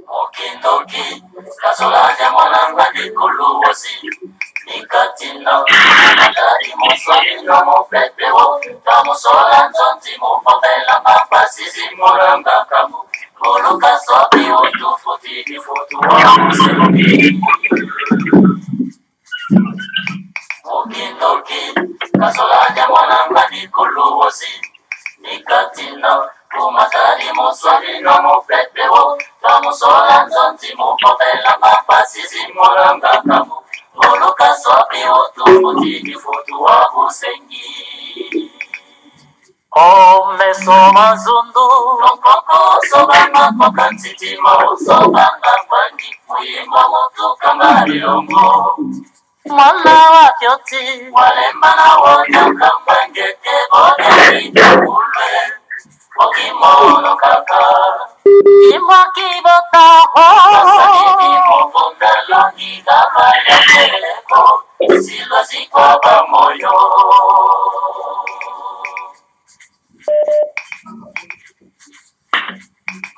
Okindoki, kasolaja mwananga nikuluosi, nikatina, matari musoli na muflepewo, kamusola ntonti mufopela mapasi zimoranga kamu, kuluka sopi utufuti kifutu wa museluki. Okindoki, kasolaja mwananga nikuluosi, nikatina, kumatari musoli na muflepewo, kamusola ntonti mufopela mapasi zimoranga kamu, kuluka sopi utufuti kifutu wa musengi. Omeso mazundu Lokoko sobanga koka ntitima usobanga kwangi muyimba mutu kangari longo. mwana wa fyoti Walemba na wonya kambangete bonya itakulwe. Okimono kaka imwa kibota Kasanifi mofunda longi kama lekeleko Silwa sikwa pamoyo.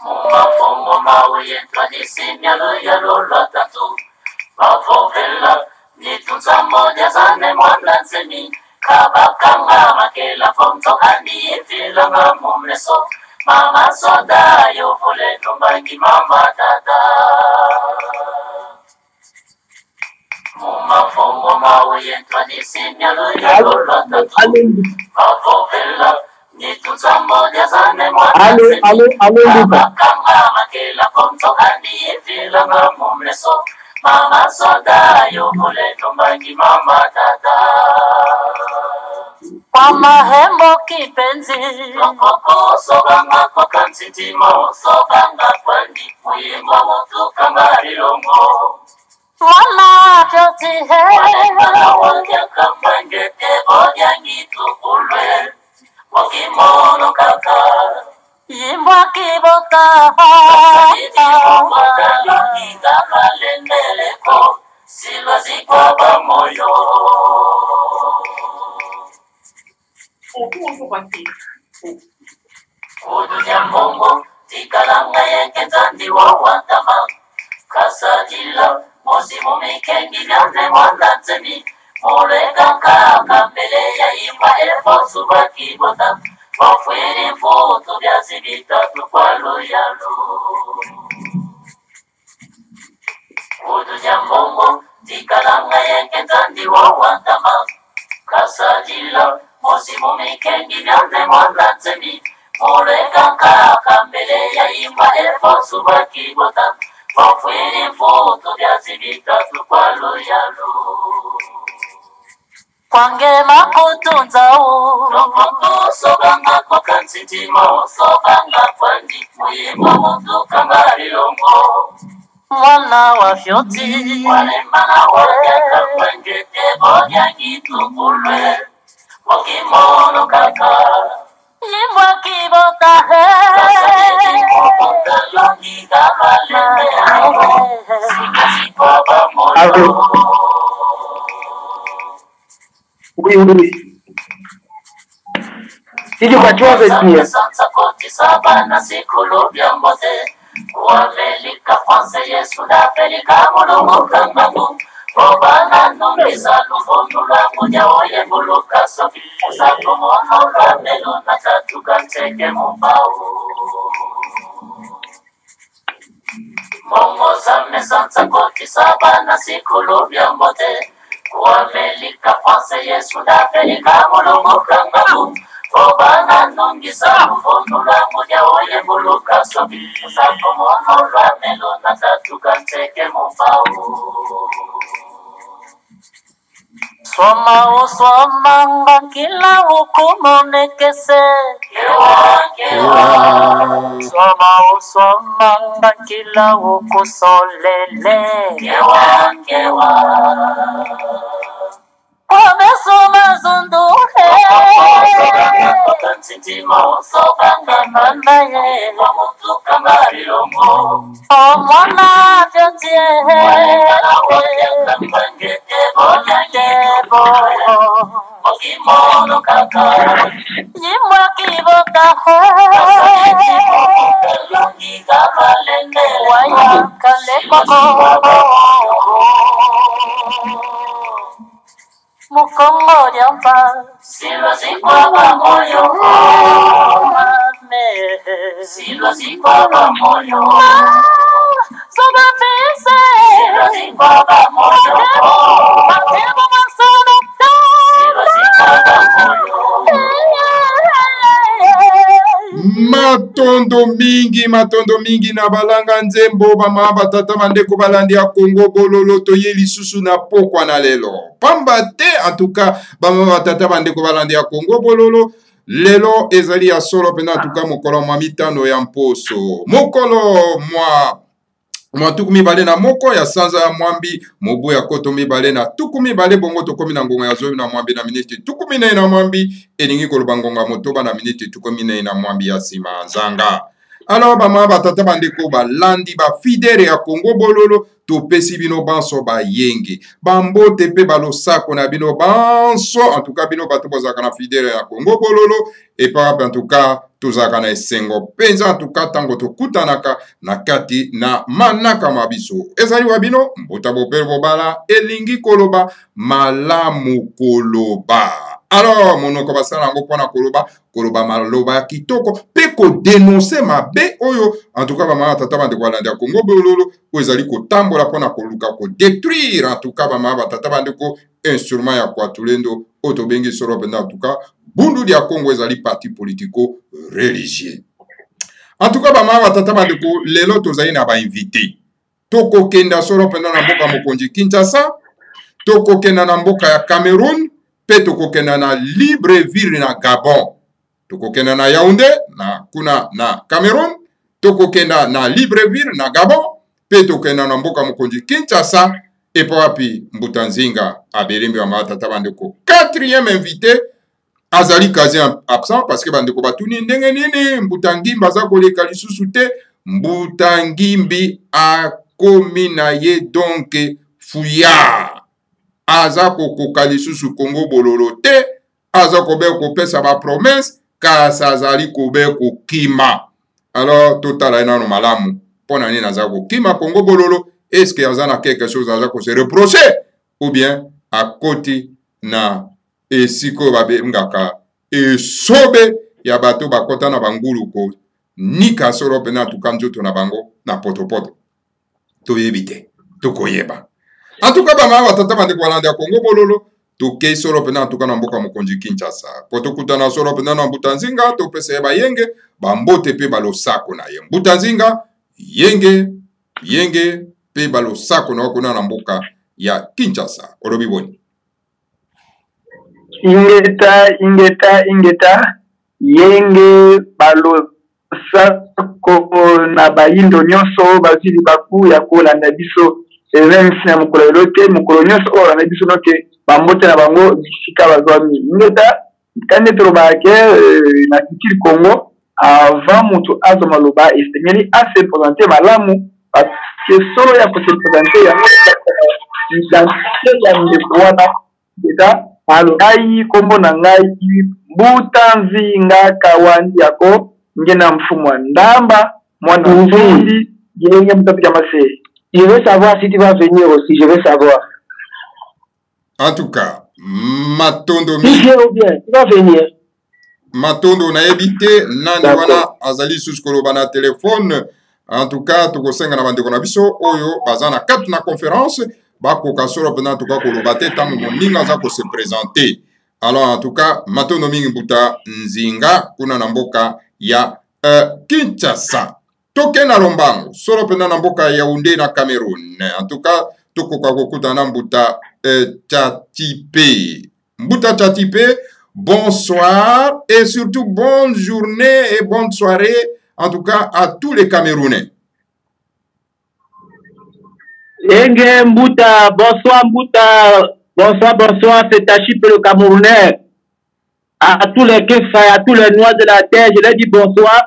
Mumafumo mauye twanisimya luyalo lwatatu Mavovela nitunza moja zane mwana nzemi Kabakanga makela fomto handi ifila mamumleso Mama soda yovule numbagi mama dada Mumafumo mauye twanisimya luyalo lwatatu Mavovela nitunza moja zane mwana nzemi Kabakanga makela fomto handi ifila mamumleso Mama soda yovule numbagi mama dada kwa mahembo kipenzi Lokoko sobanga koka ntitima sobanga kwandi muyimba mutu kangari longo mwana wa fyoti Walemana wonya kambangete bonya ngitukulwe Okimono kaka imwa kibota Kasanifi mofunda longi kama lendeleko Silwa zikwa pamoyo. Udunya mbongo tikalanga yeke nzandi wa watama Kasadila mosimu mikengi vyane mwana nzemi Mulega kaka mbele ya imba efo suba kibota Mofwiri mfutu vya zibitatu kwa luyalu Udunya mbongo tikalanga yeke nzandi wa watama Kasadila mosimu mikengi vyane mwana nzemi Mulega kaka mbele ya imba efo suba kibota Mofwiri mfutu vya zibitatu kwa luyalu kwange makutunza u Lokoko sobanga koka ntitima sobanga kwandi muyimba mutu kangari longo mwana wa fyoti Walemana wonya kambangete bonya ngitukulwe Okimono kaka imwa kibota Kasanifi mofunda longi kama lendeleko Sikwa pamoyo. Oui. Sije ukachua vetia. Santa koti sabana sikulu byambote Wavelika Franse Yesu na felika mulungu kangamu Obana numisa luvunula muja oye buluka sofi Sato mono ramelu na tatuka nteke mupau Mongo zame Santa koti sabana sikulu byambote Wavelika Franse Yesu na felika mulungu kangamu Obana nungisa luvunula muja oye buluka sofi Sato mono ramelu na tatuka nteke mupau swama uswamanga kila hukumu nekese swama uswamanga kila hukusolele wamesoma zunduhe manaye omwana vyotie kibo. Okimono kaka. Yimwa kibo kaho. Kasabiti momoka longi kamalenge. Waya kale koko. Mukongo yamba. Silva zikwaba moyo. Mame. Silva zikwaba moyo. Soba pese. Silva zikwaba moyo. Matemo masono. Silva zikwaba moyo. Matondo mingi na balanga nzembo bama batata bandeko balandi ya Congo bololo toye lisusu na pokwa na lelo. Pamba te en tout cas bama batata bandeko balandi ya Congo bololo lelo ezali ya solo pena en tout cas mokolo mwa mitano ya mposo. Mokolo mwa tukumi bale na moko ya sanza ya mwambi mobu ya koto mibale na tukumi bale bongo tokomi na ngonga ya zoyu na mwambi na miniti tukumi na mwambi eningi koloba ngonga motoba na miniti tukumi na mwambi ya sima nzanga. Alors bama batata bandeko balandi ba fidere ya Congo bololo topesi bino banso ba yenge bambote pe balosako na bino banso en tout cas bino bato bozaka na fidere ya Congo bololo et par en tout cas tozaka na esengo penza en tout cas tango tokutanaka na kati na manaka mabiso ezali wa bino mbota bopere bobala elingi koloba malamu koloba. Alors monoko basala yango pona koloba maloba kitoko pe ko dénoncer mabe oyo en tout cas bama tata bandeko balandi ya Congo bololo ko ezali kotambola pona koluka ko détruire en tout cas bama tata bandeko instrument ya kwatulendo oto bengi solo penda en tout cas bundu ya Congo ezali parti politico religieux. En tout cas bama tata bandeko lelo tozali na ba invité toko kenda solo penda na mboka mokonzi Kinshasa toko kenda na mboka ya Cameroun pe tokokenda na Libreville na Gabon, tokokenda na Yaoundé na kuna na Cameroun, tokokenda na Libreville na Gabon, pe tokenda na mboka mokonzi Kinshasa, epo wapi Mbutanzinga abelembi wa matata bandeko. Quatrième invité azali kazi absent parce que bandeko batuni ndenge nini Mbutangimbi aza koleka lisusu te. Mbutangimbi akomi na ye donc fouillard. Aza kokoka lisusu Congo bololo te, aza kobe kopesa ba promesse, kasi azali kobe kokima. Alors, totala ena no malamu, pona nini aza kokima Congo bololo, est-ce que aza na quelque chose aza ko se reprocher, ou bien à côté na esiko babe ngaka, e sobe ya bato bakota na bangulu ko, nika soro pena tukanjoto na bango, na poto. To yebite, to koyeba. En tout cas, bama batata bandeko balandi ya Congo bololo, tokei solo pena en tout cas na mboka mokonzi Kinshasa. Poto kutana solo pena na Mbutanzinga, topesa ba yenge, bambote pe balosako na ye. Mbutanzinga, yenge pe balosako na wakuna na mboka ya Kinshasa. Olobi boni. Ingeta, yenge balosako na bayindo nyonso bazili baku ya kolanda biso. Même si na mukolo lote mukolo nyonso oyo na biso noke bambote na bango bisika bazwami ngeta kande troba ke na kitili Congo avant mutu azo maloba esengeli a se présenter malamu parce que solo ya ko se présenter ya identité ya ndekwana déjà alo ngai kombo na ngai Mbutanzinga Kawandi yako ngena mfumo ndamba mwana mfindi yenge mtapika masei. Je veux savoir si tu vas venir aussi, je veux savoir. En tout cas, Matondo si je ou bien, tu vas venir. Matondo na ebite nani wana azali suskolo bana téléphone. En tout cas, tokosenga na bandeko na biso oyo bazana kat na conférence bako kasoro pena en tout cas kolobate tango moninga za ko se présenter. Alors en tout cas, Matondo mingi Mbuta Nzinga kuna na mboka ya Kinshasa. Toke na lombango, solo pena na mboka ya Yaoundé na Cameroun. En tout cas, toko kwa kokuta na Mbuta Tchatipe. Mbuta Tchatipe, bonsoir et surtout bonne journée et bonne soirée, en tout cas à tous les Camerounais. Enge Mbuta, bonsoir Mbuta, bonsoir, c'est Tchatipe le Camerounais. À tous les Kefa, à tous les Noirs de la terre, je leur dis bonsoir.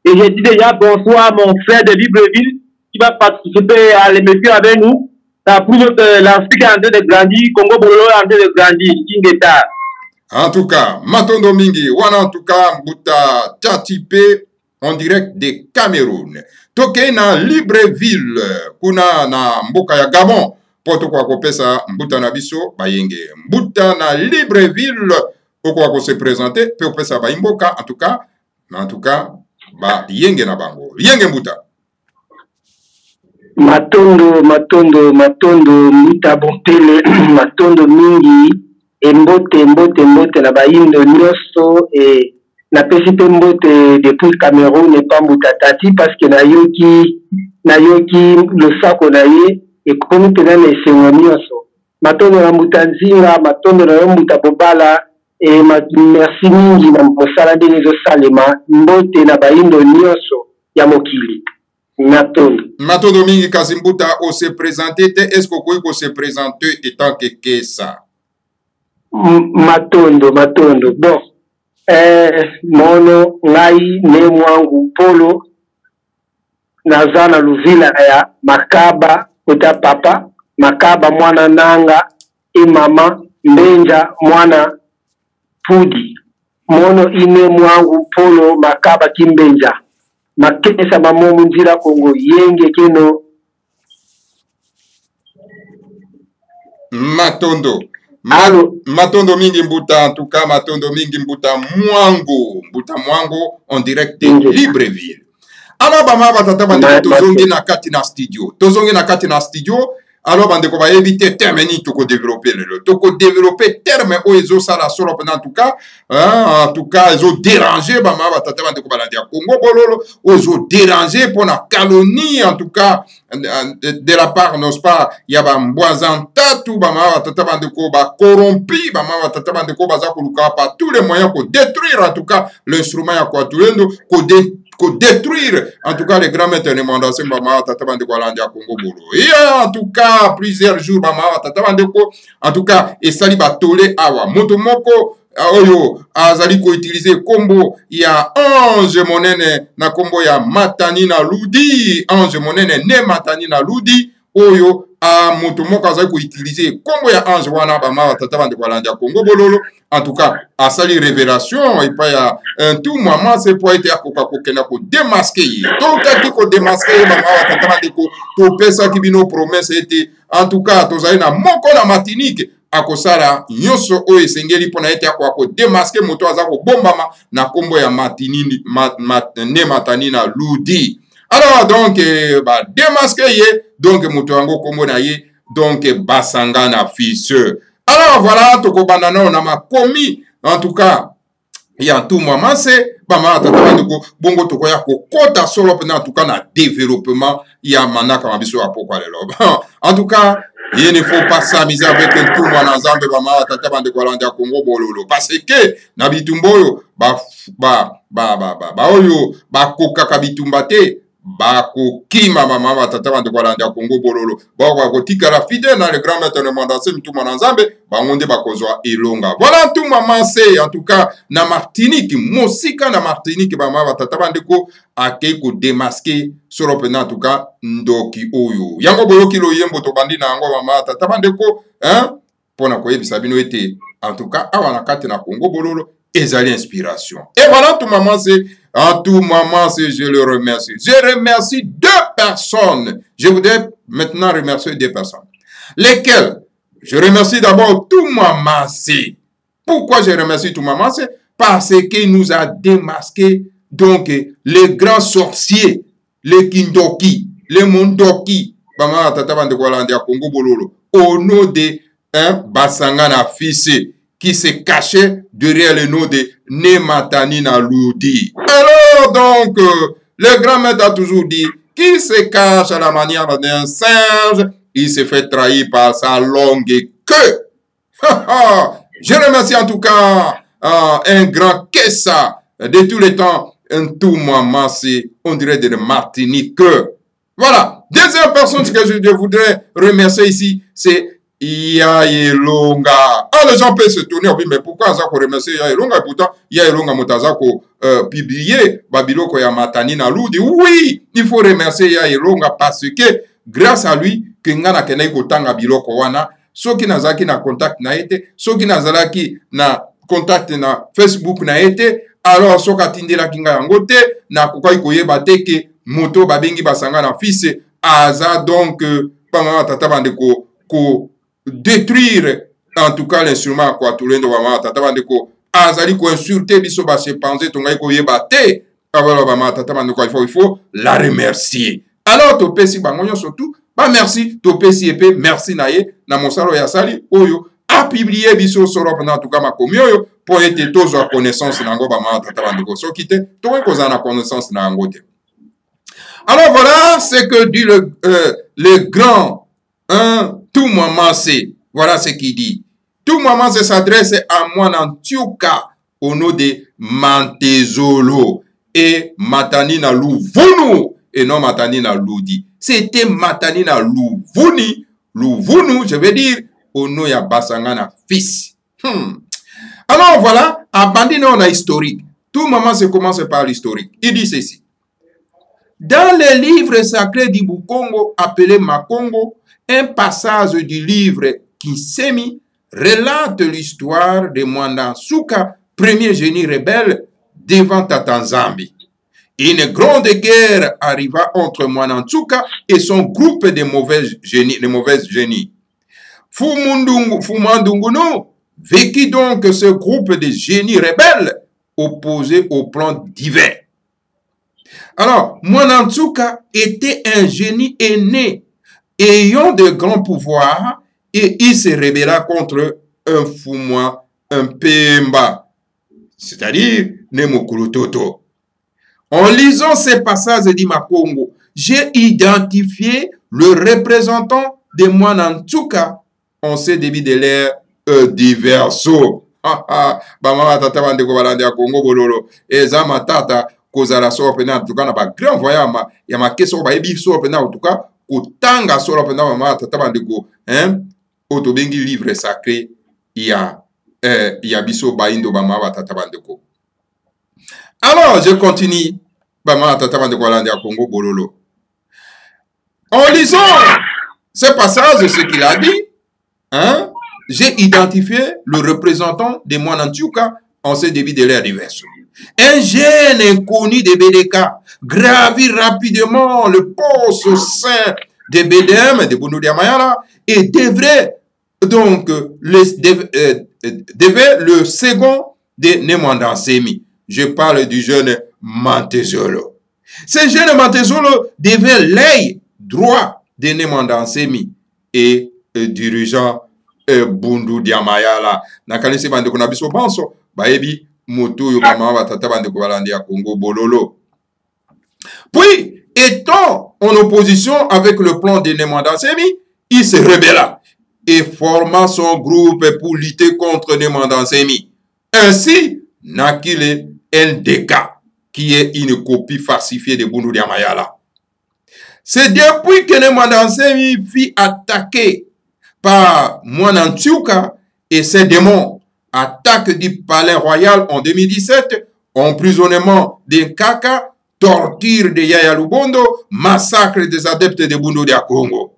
Et je dis déjà bonsoir à mon frère de Libreville qui va participer à l'émission avec nous. Ça prouve que l'Afrique est en train de grandir, Congo Bololo est en train de grandir, Ingeta. En tout cas, Matondo Mingi, wana en tout cas, Mbuta Tatipe, en direct de Cameroun. Toke na Libreville, kuna na mboka ya Gabon, poto kwa kopesa Mbuta na biso, bayenge. Mbuta na Libreville, oko ko se présenter, pe opesa ba imboka, en tout cas, ba yenge na bango. Yenge Mbuta. Matondo, Mbuta Bontele, Matondo Mingi, mbote na baindo nyonso et na pesi pe mbote depuis Cameroun et pas Mbuta Tati parce que nayoki le sako na ye et komi pena na esengo nyonso. Matondo na Mbuta Nzinga, matondo na Mbuta Bobala et merci mingi na mosala ndenge ezosalema mbote na baindo nyonso ya mokili. Matondo mingi kasi Mbuta o se présenter te est-ce que ko se présenter étant que ça? Matondo bon mono ngai ne mwangu polo nazana luvila ya makaba kota papa makaba mwana nanga e mama mbenja mwana pudi mono ine mwangu polo makaba kimbenja makesa mamomu nzira Kongo yenge keno Matondo mingi Mbuta, en tout cas, Matondo mingi Mbuta Mwango, en direct de Libreville. Alors, bama batata bande tozongi na kati na studio. Alors, bande ko ba éviter terme ni toko développer le toko développer terme o ezo sala solo en tout cas, ezo déranger bama batata bande ko balandi ya Congo bololo, ezo déranger pour la calonie en tout cas de la part n'est-ce pas ya ba mbwazanta tout bama batata bande ko ba corrompi bama batata bande ko baza ko luka par tous les moyens pour détruire en tout cas l'instrument ya kwa tulendo ko détruire en tout cas les grands maîtres de mandation bama batata bande ko alandi ya Congo bolo. Et en tout cas plusieurs jours bama batata bande ko en tout cas et sali batole awa motomoko oyo azali ko utiliser kombo ya ange monene na kombo ya matani na ludi ange monene ne matani na ludi oyo a motomoko azali ko utiliser kombo ya ange wana bama batata bande ko alandi ya Congo bololo. En tout cas, à sali révélation, il y a un tout moment, c'est pour être à ko démasquer. Tout à ko démasquer, maman, tata ko to pesa ki bino promesse était en tout cas, to zaina moko na matinique à kosala nyoso o esengeli pona ete ko démasquer moto aza ko bombama na kombo ya matinini ne matani na ludi. Alors donc ba démasquer ye donc moto yango kombo na ye donc basanga na fils. Alors voilà, toko bandana on a ma commis en tout cas il y a tout moment c'est bama tata bongo toko ya ko kota solo en tout cas na développement il y a manaka mabiso ya poko lelo. En tout cas il ne faut pas s'amuser avec tout monde ensemble bama tata bande ko landa Congo bololo parce que na bitumboyo ba oyo ba koka kabitumbate bako kima mama batata bande ko landa Congo bololo ba ko tikala fidèle dans le grand maître de mandase tout mananzambe ba ngonde bakozwa elonga. Voilà tout maman c'est en tout cas na Martinique mosika na Martinique mama batata bande ko akei ko démasquer solo pena en tout cas ndoki oyo yango boyoki lo yembo to bandi na yango mama batata bande ko pona ko yebisa bino ete en tout cas awana kati na Congo bololo ezali inspiration. Et voilà tout maman c'est en tout moment, je le remercie. Je remercie deux personnes. Je voudrais maintenant remercier deux personnes. Lesquelles? Je remercie d'abord tout maman c'est. Pourquoi je remercie tout maman c'est? Parce qu'il nous a démasqué donc les grands sorciers, les Kindoki, les Mondoki, maman tata bande ko landa Congo bololo, au nom de Basangana Fissé, qui se cachait derrière le nom de Nematani na Ludi. Alors donc, le grand maître a toujours dit, qui se cache à la manière d'un singe, il se fait trahir par sa longue queue. Je remercie en tout cas un grand Kessa de tous les temps, un tout moment, c'est, on dirait de Martinique. Voilà. Deuxième personne que je voudrais remercier ici, c'est Yaelonga. Ah, les gens peuvent se tourner, mais pourquoi ça qu'on remercie Yaelonga? Pourtant, Yaelonga Motaza publié Babiloko ya Matani na Ludi. Oui, il faut remercier Yaelonga parce que grâce à lui, kenga na kenai kotanga biloko wana soki nazalaki na contact na ete soki nazalaki na contact na Facebook na ete alors soki atindelaki ngai yango te nakokaki koyeba te ke moto babengi basanga na fils aza donc bamama tata bandeko ko détruire en tout cas l'instrument quoi tulendo bamama tata bandeko azali ko insulter biso ba se penser tongai koyeba te alors bamama tata bandeko il faut la remercier alors to pesi bango nyonso tout ba merci to pesi epe merci na ye na mosalo ya sali oyo a publié biso solo pendant tout cas makomi oyo pour ete tozwa connaissance nango bamama tata bandeko soki te tokoki kozala na connaissance na yango te. Alors voilà ce que dit le grand tout moment c'est. Voilà ce qu'il dit. Tout moment c'est s'adresse à moi Antioka au nom de Mantezolo et Matanina Louvunu et non Matanina Loudi. C'était Matanina Louvuni, Louvunu, je veux dire au nom de Basangana fils. Alors voilà, abandonnons on a historique. Tout moment se commence par l'historique. Il dit ceci. Dans le livre sacré du Bukongo appelé Makongo, un passage du livre Kisemi relate l'histoire de Mwandansuka, premier génie rebelle devant Tatanzambi. Une grande guerre arriva entre Mwandansuka et son groupe de mauvais génies. Fumandunguno vécut donc ce groupe de génies rebelles opposés au plan divin. Alors, Mwandansuka était un génie aîné, ayant de grands pouvoirs, et il se rébella contre un Fumwa, un Pemba, c'est-à-dire Nemokulu Toto. En lisant ces passages d'Imakongo, j'ai identifié le représentant de Mwandansuka en ce début de l'ère diverso. Bamama tata bandeko balande ya Congo bololo, eza matata kozala solo pena en tout cas na ba grand voyage ya makeso ba yebi solo pena en tout cas kotanga solo pena mama tata bandeko otobengi livre sacré ya biso baindo bama tata bandeko. Alors je continue bama tata bandeko balande ya Congo bololo. En lisant ce passage, ce qu'il a dit, j'ai identifié le représentant de Mwandansuka en ce début de l'ère diverse. Un jeune inconnu de Bedeka gravit rapidement le poste au sein de BDM, de Bundu Mayala, et devrait donc devait le second de Mwandansemi. Je parle du jeune Mantezolo. Ce jeune Mantezolo devait l'œil droit de Mwandansemi et dirigeant Bundu Mayala. Nakanisi bandeko na biso banso baebi moto yo mama batata bandeko balandi ya Congo bololo. Puis, étant en opposition avec le plan de Mwandansemi, il se rebella et forma son groupe pour lutter contre Mwandansemi. Ainsi, naquit le NDK, qui est une copie falsifiée de Bundu Mayala. C'est depuis que Mwandansemi fut attaqué par Mwandansuka et ses démons, attaque du palais royal en 2017, emprisonnement d'Nkaka, torture de Yaya Lubondo, massacre des adeptes de Bundu dia Congo.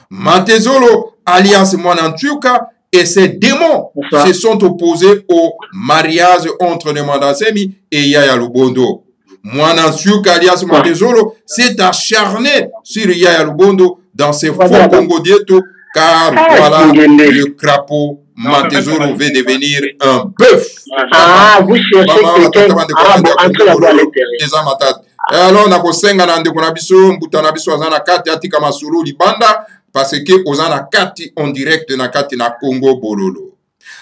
Mantezolo, alias Mwandansuka, et ses démons se sont opposés au mariage entre Mwandansemi et Yaya Lubondo. Mwandansuka, alias Mantezolo, s'est acharné sur Yaya Lubondo dans ses faux Congo Dieto, car voilà, le crapaud Mantezolo veut devenir un bœuf. Ah, vous cherchez quelqu'un. Ah, bon, entre la voie à l'intérieur. Alors, on a kosenga na ndeko na biso, mbuta na biso azana kati atika masulu libanda, parce que ozana kati en direct na kati na Congo bololo.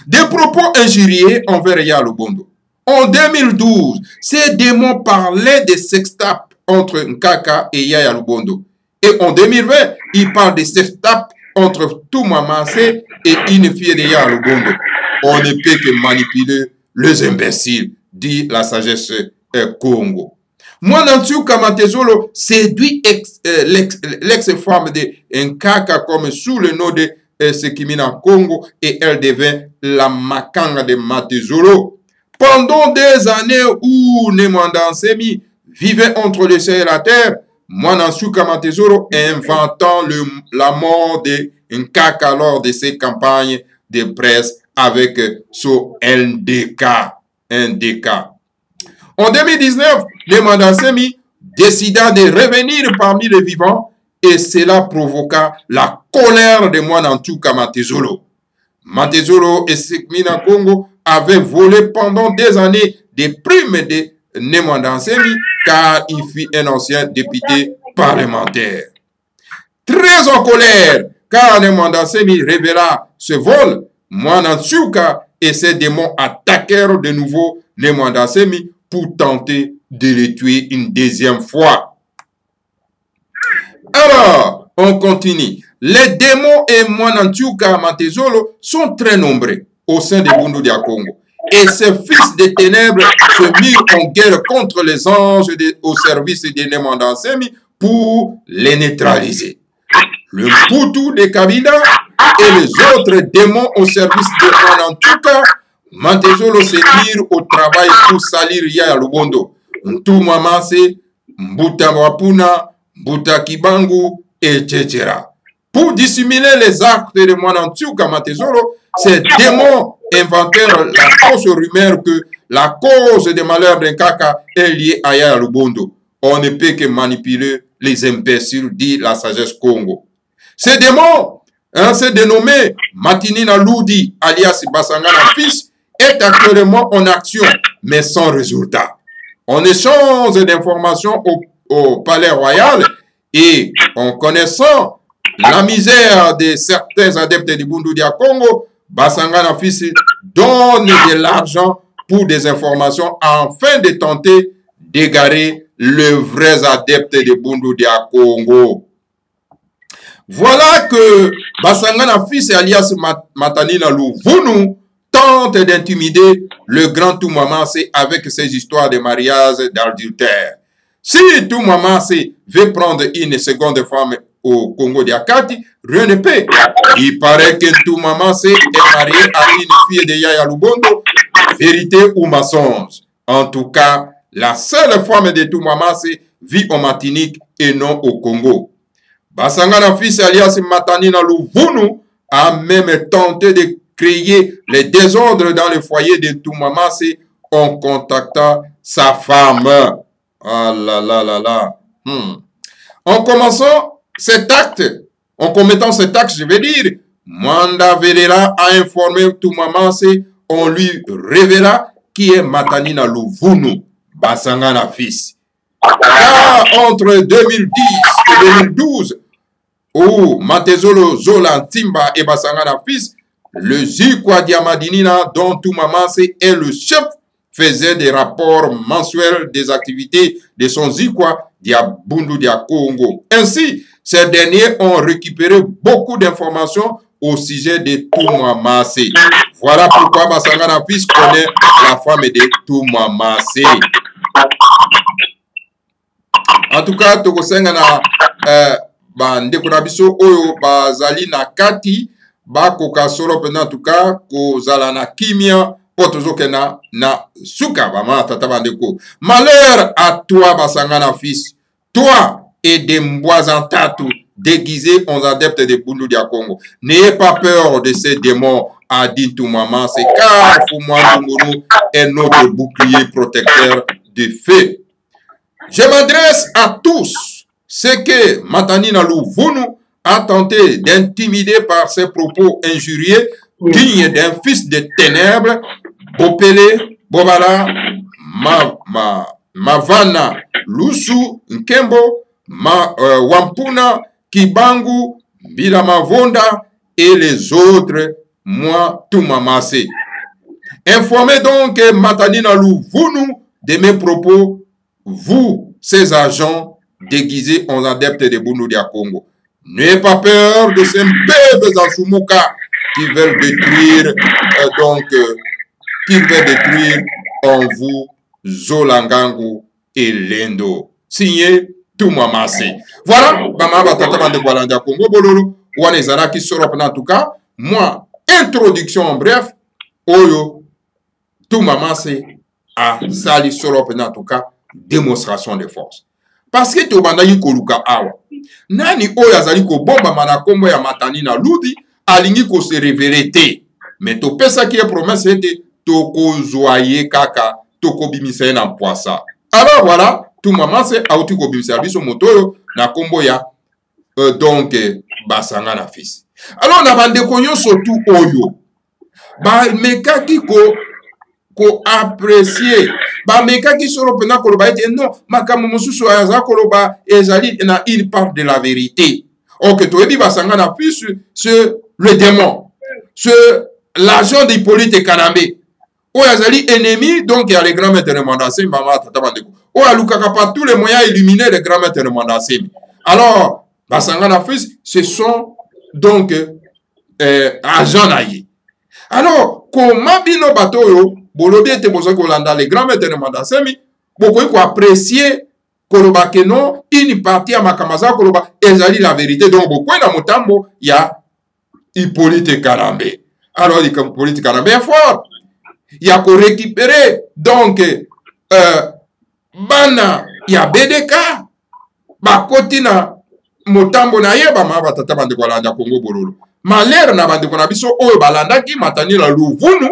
Des propos injuriés envers Yaya Lubondo. En 2012, ces démons parlaient de sextape entre Nkaka et Yaya Lubondo. Et en 2020, ils parlent de sextape entre Toumamassé et une fille de Yaya Lubondo. On ne peut que manipuler les imbéciles, dit la sagesse Congo. Mwandansuka Mantezolo séduit l'ex-femme de Nkaka comme sous le nom de Sekimina Congo et elle devint la Makanga de Mantezolo. Pendant des années où Mwandansemi vivait entre le ciel et la terre, Mwanansuka Matezolo inventant la mort de Nkaka lors de ses campagnes de presse avec son NDK. En 2019, le Mandansemi décida de revenir parmi les vivants et cela provoqua la colère de Mwanansuka Matezolo. Matezolo et Sekmina Congo avaient volé pendant des années des primes de Mwandansemi car il fut un ancien député parlementaire. Très en colère car Mwandansemi révéla ce vol, Mwanansuka et ses démons attaquèrent de nouveau Mwandansemi pour tenter de le tuer une deuxième fois. Alors, on continue. Les démons et Mwanansuka Matezolo sont très nombreux au sein de Bundu dia Congo. Et ces fils des ténèbres se mirent en guerre contre les anges au service de Mwandansemi pour les neutraliser. Le Mputu de Kabila et les autres démons au service de Mwanansuka Matezolo se mirent au travail pour salir Yaya Lubondo, Ntumamase, Mbuta Wapuna, Mbuta Kibangu, etc. Pour dissimuler les actes de Mwanansuka Matezolo, ces démons inventèrent la fausse rumeur que la cause des malheurs d'un Nkaka est liée à Yaya Lubondo. On ne peut que manipuler les imbéciles, dit la sagesse Congo. Ces démons, c'est dénommé Matinina Ludi, alias Basangana fils, est actuellement en action, mais sans résultat. En échange d'informations au palais royal et en connaissant la misère de certains adeptes du Bundu dia Congo, Basangana fils donne de l'argent pour des informations afin de tenter d'égarer les vrais adeptes de Bundu dia Congo. Voilà que Basangana fils alias Matanina Luvunu tente d'intimider le grand Toumamase avec ses histoires de mariage d'adultère. Si Toumamase veut prendre une seconde femme au Congo d'Akati, rien ne peut. Il paraît que Toumamase est marié à une fille de Yaya Lubondo, vérité ou mensonge. En tout cas, la seule femme de Toumamase vit en Martinique et non au Congo. Basangana fils alias Matanina Luvunu a même tenté de créer les désordres dans le foyer de Toumamase en contactant sa femme. Ah là là là là. En commettant cet acte, je vais dire, Mwanda Velela a informé Toumamase, on lui révéla qui est Matanina Luvunu, Basangana fils. Car entre 2010 et 2012, où Matezolo Zola Timba et Basangana fils, le Zikwa Diamadinina dont Toumamase est le chef faisait des rapports mensuels des activités de son Zikwa Bundu dia Congo. Ainsi, ces derniers ont récupéré beaucoup d'informations au sujet de Toumamase. Voilà pourquoi Basangana fils connaît la femme de Toumamase. En tout cas, Tokosengana bandeko na biso oyo bazali na kati bakoka solo pena en tout cas kozala na kimia po tozokena na suka bama tata bandeko. Malheur à toi Basangana fils, toi et des Mbwazantatu déguisés en adeptes de Bundu dia Congo. N'ayez pas peur de ces démons, a dit Toumamase, car Fumandumuru est notre bouclier protecteur de feu. Je m'adresse à tous ceux que Matanina Luvunu a tenté d'intimider par ses propos injurieux, dignes d'un fils de ténèbres, Bopele, Bobala, Mavana, Lusu, Nkembo, Wampuna, Kibangu, Bilamavonda et les autres, moi, Toumamase. Informez donc Matanina Luvunu de mes propos, vous, ces agents déguisés en adeptes de Bundu dia Congo. N'ayez pas peur de ces bébés en Sumuka qui veulent détruire, en vous Zolangangu et Lendo. Signé Toumamase. Voilà, Bama Batata Bande Boalandia Congo Bololo, Wanezara qui sera en tout cas. Moi, introduction en bref, Oyo Toumamase a sali solo en tout cas, démonstration de force. parce que tobandaki koluka awa nani oyo azali kobombama na nkombo ya matani na ludi alingi kose revele te me topesaki ye promese ete tokozwa ye kaka tokobimisa ye na mpwasa. Alors voilà tumamase auti kobimisa biso moto oyo na nkombo ya donc basanga na fils. Alors na bandeko nyonso tu oyo bamekaki ko apprécier bamekaki solo pena koloba ete non makambo mosusu aza koloba ezali na une part de la vérité. Ok toyebi basanga na fils le démon l'agent d'Hippolyte Kanambe oyo azali ennemi donc ya le grand maître de Mandasemi mama tata bandeko oyo alukaka par tous les moyens éliminer le grand maître de Mandasemi. Alors basanga na fils ce sont donc agent na ye. Alors comment bino bato oyo bolobi ete boza kolanda le grand maître de Mandasemi bokoki ko apprécier koloba ke non une partie ya makamaza koloba ezali la vérité donc bokoki na motambo ya Hippolyte Kanambe. Alors Hippolyte Kanambe est fort ya ko récupérer donc bana ya BDK bakoti na motambo na ye bama batata bandeko balanda Congo bololo malheur na bandeko na biso oyo balandaki matani la luvunu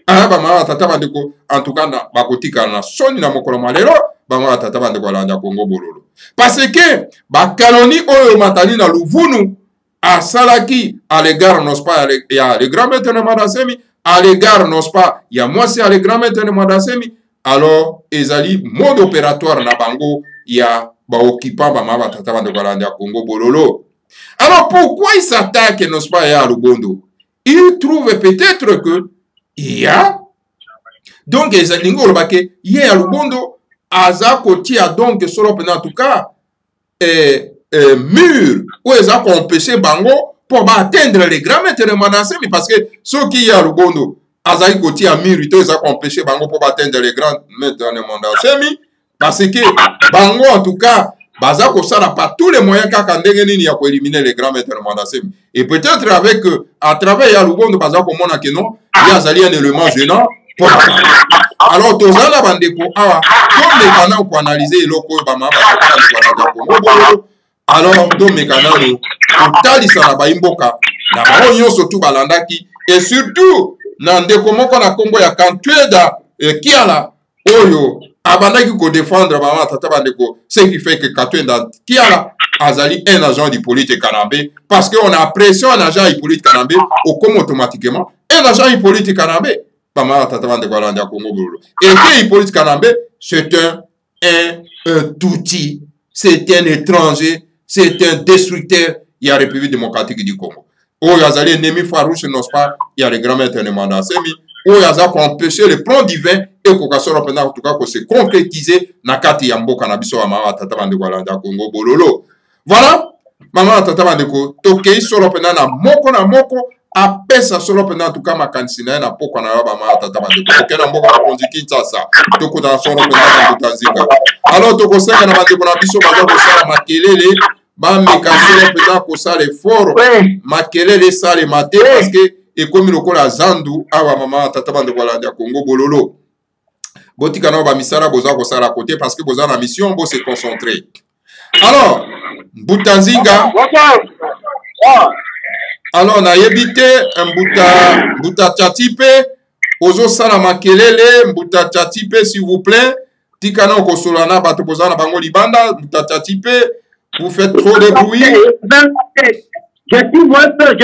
bama batata bandeko en tout cas na bakotika na soni na mokolo malero bama batata bandeko balanda Congo bololo parce que bakanoni oyo matani na luvunu asalaki à l'égard non pas ya le grand maître de Mandasemi à l'égard non pas ya mwasi à le grand maître de Mandasemi alors ezali mode opératoire na bango ya baoccupant bama batata bandeko balanda Congo bololo. Alors pourquoi il s'attaque n'est-ce pas à Lubondo? Il trouve peut-être que il y a donc ezalingo lobake ye à Lubondo aza kotia donc solo en tout cas mur où ils ont empêché bango pour atteindre les grands maîtres de Mandasemi parce que ceux qui y a Lubondo aza kotia mur ils ont empêché bango pour atteindre les grands maîtres de Mandasemi parce que bango en tout cas baza kosala par tous les moyens kaka ndenge nini ya ko éliminer les grands maîtres de Mandasemi et peut-être avec à travers ya Lubondo baza komona que non il y a un élément gênant pour alors tozala bandeko awa to mekana ko analyser eloko ba alors to mekana no totalisa na baimboka na bango nyonso tu balandaki et surtout na ndeko moko na kombo ya Kantweda Kiala oyo abandaki ko défendre mama tata bandeko ce qui fait que Kantweda Kiala azali un agent d'Hippolyte Kanambe parce que on a pression un agent Hippolyte Kanambe au comme automatiquement un agent Hippolyte Kanambe mama tata bandeko balanda Congo bololo et que Hippolyte Kanambe c'est un outil, c'est un étranger, c'est un destructeur il y a la République démocratique du Congo. Oh, il y a les ennemis farouches, n'est-ce pas? Il y a les grands maîtres de Mandasemi. Oh, il y a empêché le plan divin et qu'on soit en tout cas qu'on se concrétiser nakati yambo kanabiso mama tata bandeko balanda Congo bololo. Voilà, mama tata bandeko tokei solo pena na moko apesa solo pena en tout cas makanisina na poko na mama tata bandeko tokena mboka na konziki Kinshasa toko na solo pena na Tanzania. Alors toko senga na bandeko na biso baza ko sala makelele ba mekasolo pena ko sala fort makelele sale maté parce que et comme lokola zandu awa mama tata bandeko balanda Congo bololo. Botika na ba misala boza ko sala côté parce que boza na mission bo se concentrer. Alors Butanzinga alors na yebite mbuta tchatipe ozo sala makelele mbuta tchatipe s'il vous plaît tika na ko solana bato boza na bango libanda mbuta tchatipe vous faites trop de bruit. Je suis moi seul,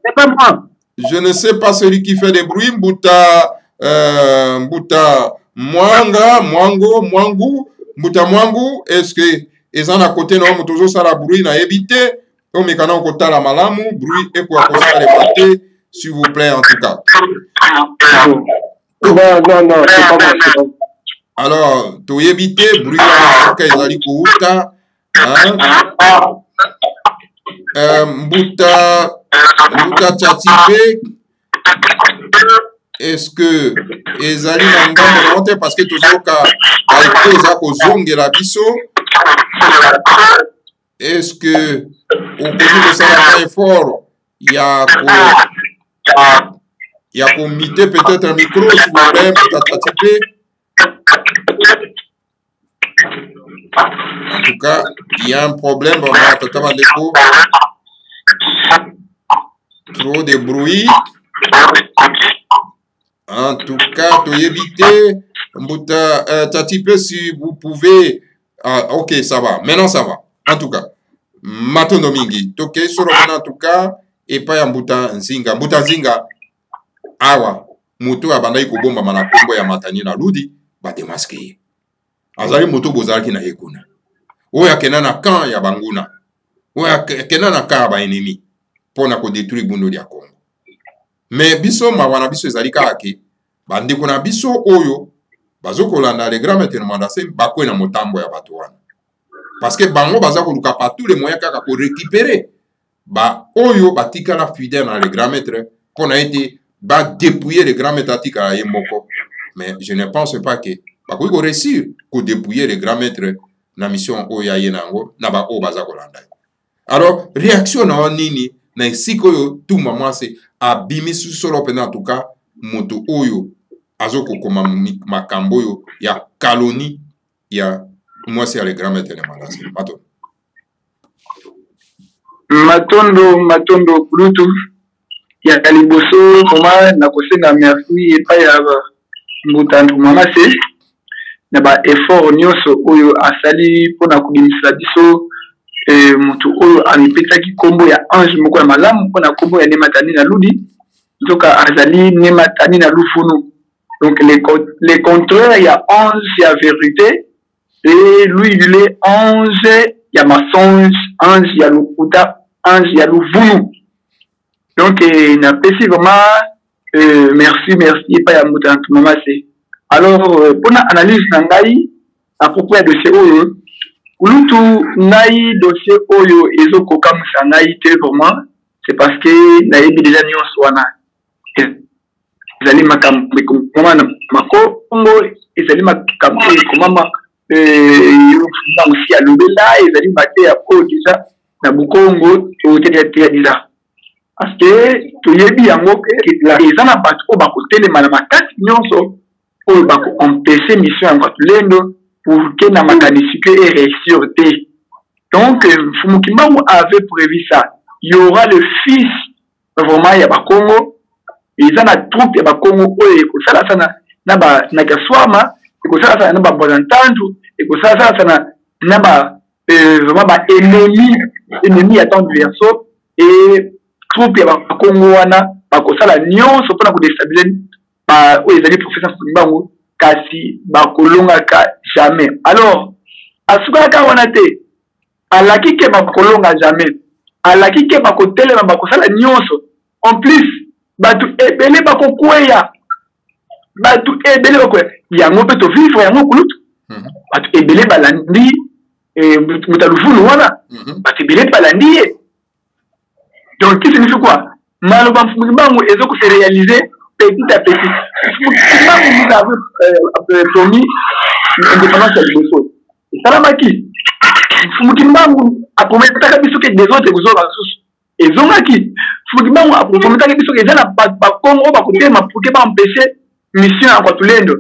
c'est pas moi. Je ne sais pas celui qui fait des bruits mbuta mwangu est-ce que ezana côté na motozo sala bruit na yebite o mekana ko tala malamu bruit et quoi ko sala maté s'il vous plaît en tout cas. Non, c'est pas moi. Alors to yebite bruit ka ezali ko uta mbuta tchatipe est-ce que ezali na ngambo monte parce que toujours ka aiko eza ko zongela biso est-ce que on peut dire ça très fort il y a ko miter peut-être un micro s'il vous plaît mbuta tchatipe En tout cas, il y a un problème. Trop de bruit. En tout cas, tu éviter. Tatipe, si vous pouvez. Ah, ok, ça va. Maintenant, ça va. En tout cas, Matondo Mingi. Ok, sur en tout cas, et pas Mbuta Nzinga. Mbuta Nzinga. Awa. Mutu abandai kubomba mana kombo ya matani na ludi. Ba demaske. Azali mutu bozalaki na yekuna. Oya kena na kan ya banguna. Oya kena na kan ya ba ennemi. Pona ko détruire bundo ya Congo. Mais biso mawana biso ezali kake. Bandeko na biso oyo bazokolanda le grand maître mandase bakwe na motambo ya bato wana. Parce que bango baza koluka pa tous les moyens kaka ko récupérer ba oyo batikala fidèle na le grand maître pona ete ba dépouiller le grand maître atika ye moko. Mais je ne pense pas que bakoki ko réussir ko dépouiller le grand maître na mission oyo ye nango na ba o baza kolanda. Alors réaction na nini na esiko oyo tout maman c'est abimi solo pena en tout cas moto oyo azoko koma makambo yo ya kaloni ya moi c'est le grand maître de Mandase. Matondo Bluetooth ya kaliboso koma na kosenga merci et pas ya mutandu Mandase na ba effort nyoso oyo asali pona kudimisa biso mutu oyo amipetaki kombo ya ange moko ya malamu pona kombo ya nematani na ludi nzoka azali nematani na lufunu. Donc les contraires, il y a ange, il y a vérité, et lui il est ange, il y a mensonge, ange, il y a l'oukuta, ange, il y a l'ouvunu. Donc il a apprécié vraiment, merci, pas ya moutantu maman c'est. Alors pour l'analyse nangai à propos de ce oyo, ulutu nai dossier oyo ezo koka musangai te vraiment, c'est parce que naebi déjà nyonso wana. Ezali makambo koma na makongo ezali makambo koma aussi alobela ezali mate ya ko déjà na bukongo totetea déjà parce que toyebi yango ke la ezana bato ko bakotelema na makati nyonso oyo bako empêcher mission ya Ngwatulendo pour que na makanisi que réussir te. Donc Mfumukimbangu avait prévu ça. Il y aura le fils vraiment ya bakongo. Ils ont la troupe de Bakongo et que ça là na ba na kaswama et que ça na ba bonantandu et que ça na ba vraiment ba ennemi à ton verso et troupe de Bakongo wana ba ko sala nyonso pona ko déstabiliser ba o ezali professeur Mbangu kasi ba kolonga ka jamais. Alors asuka ka wana te alaki ke ba kolonga jamais alaki ke ba ko telema ba ko sala nyonso en plus batu ebele bako kweya batu ebele bako yango pe to vivre yango kulutu batu ebele balandi mutalufulu wana batu ebele balandi donc qui signifie quoi maloba Mfumukimbangu ezoko se réaliser petit à petit. Mfumukimbangu nous avait promis l'indépendance ya liboso esalamaki Mfumukimbangu aprometaka biso ke des autres kuzoka susu ezongaki Mfumukimbangu aprometaki biso ke ezana bakongo bakotema pour que ba empêcher mission ya Ngwatulendo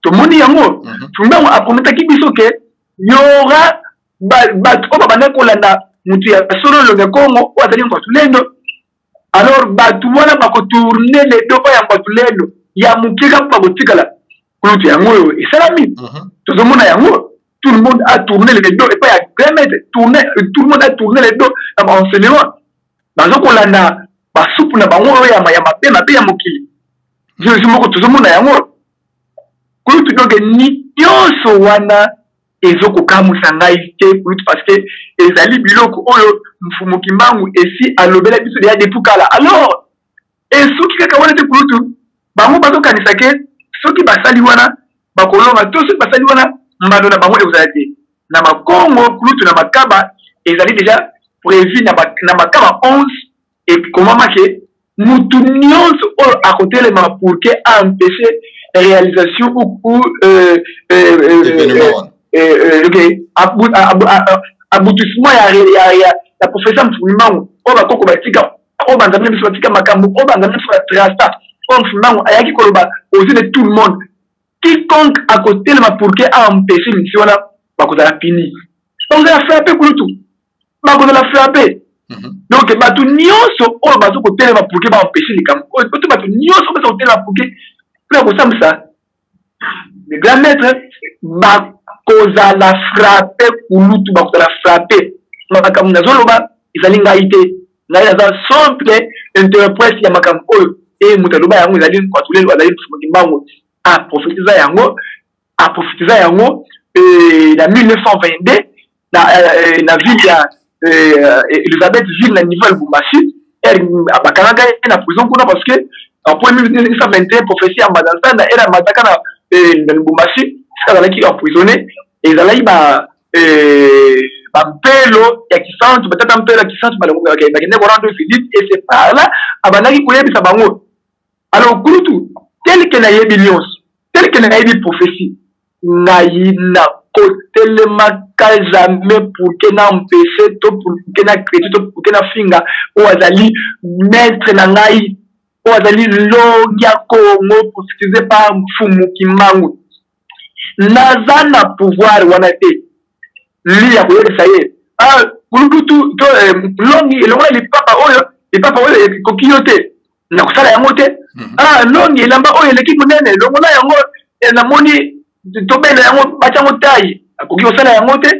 tomoni yango Mfumukimbangu aprometaki biso ke yora bato oyo babanda kolanda mutu ya solo longa Kongo oyo azali Ngwatulendo. Alors bato wana bakotourne le dos ya Ngwatulendo ya mukeka bakotikala kulutu yango oyo esalami tozomona yango. Tout le monde a tourné les dos et pas à tout le monde a tourné les dos dans l'enseignement. Dans ce qu'on a pas souple na bango ya mabe ya mokili. Je suis moko tout le monde a yango. Kulutu donc ni yonso wana ezoko kamusa ngai te kulutu parce que ezali biloko oyo Mfumukimbangu esi alobela biso ya depukala. Alors esuki kaka wana te kulutu bango bazokanisa ke soki basali wana bakolonga to soki basali wana mbando na bango ezali na makongo kulutu na makaba ezali déjà prévu na makaba 11 et comment marquer mutu nyonso oyo akotelema pour que empêcher réalisation ou aboutissement ya professeur Mfumukimbangu oyo bakoko batika oyo banzambe biso batika makambo oyo banzambe biso batrasta oyo Mfumukimbangu ayaki koloba aux yeux de tout le monde quiconque à côté de ma pour que a empêché mission là bakozala pini bakozala frappe kulutu bakozala frappe donc bato nyonso oyo bazokotelema pour ke baempêche likambo oyo to bato nyonso bazokotelema pour ke mpona kosambisa le grand maître bakozala frappe kulutu bakozala frappe makambo nazoloba ezali ngai te ngai naza simple interprète ya makambo oyo e moto aloba yango ezali kwatulelo azali mbango aprofetiza yango na 1922 na ville ya Elisabeth ville na niveau ya Lubumbashi bakanaka ye na prison kuna parce que après 1921 prophétie ya Mbadasanda era mataka na Lubumbashi azalaki emprisonné ezalaki bampelo ya kisantu batata mpelo ya kisantu bakende korendre visite et c'est par là abandaki koyebisa bango alors kulutu tel que nayebi nyonso tel que nayebi prophétie ngai na kotelemaka jamais pour que na empêcher to pour que na crédit to pour que na finga o azali maître na ngai o azali longi ya Congo prophétisé par mfumu Kimbangu naza na pouvoir wana te li ya koyebisa ye kulutu to longi elongo lipapa oyo ekoki yo te na kosala yango te longi elamba oyo eleki monene elongo na yango namoni tobela yango batiango taille akoki kosala yango te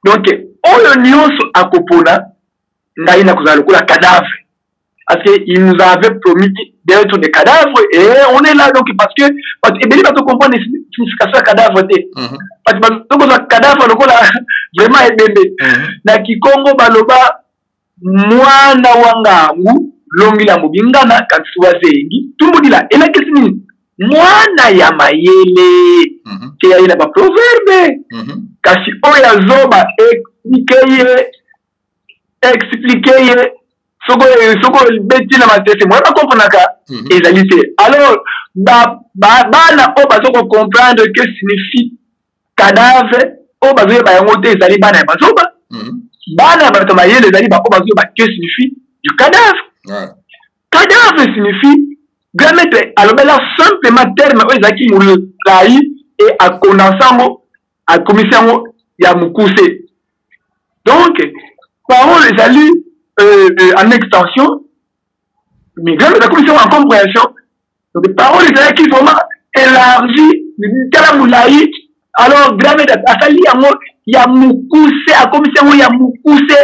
donc oyo nyonso akopona ngai na kozala lokola cadavre parce qu'il nous avait promis d'être des cadavres et on est là donc parce que ebeli bato comprendre signification ya cadavre te parce que bato kozala cadavre lokola vraiment ebembe na Kikongo baloba mwana wangangu longi la mobingana kasi wazengi tumudila elakisi nini mwana ya mayele ke ya ina ba proverbe kasi oya zoba expliquer ye soko beti na matete moi pas comprendre ka ezalité alors bana o bazoko comprendre que signifie cadavre o bazoye ba yango te ezali bana ya bazoba bana ba mayele ezali ba o bazoye ba que signifie du cadavre cadavre signifie grand maître alobela simplement terme oyo ezalaki molai et à condensango à commissiongo ya mukuse donc parole ezali en extension mais grâce à la commission en compréhension donc parole ezalaki vraiment élargie tala molai alors grand maître asali yango ya mukuse à commissiongo ya mukuse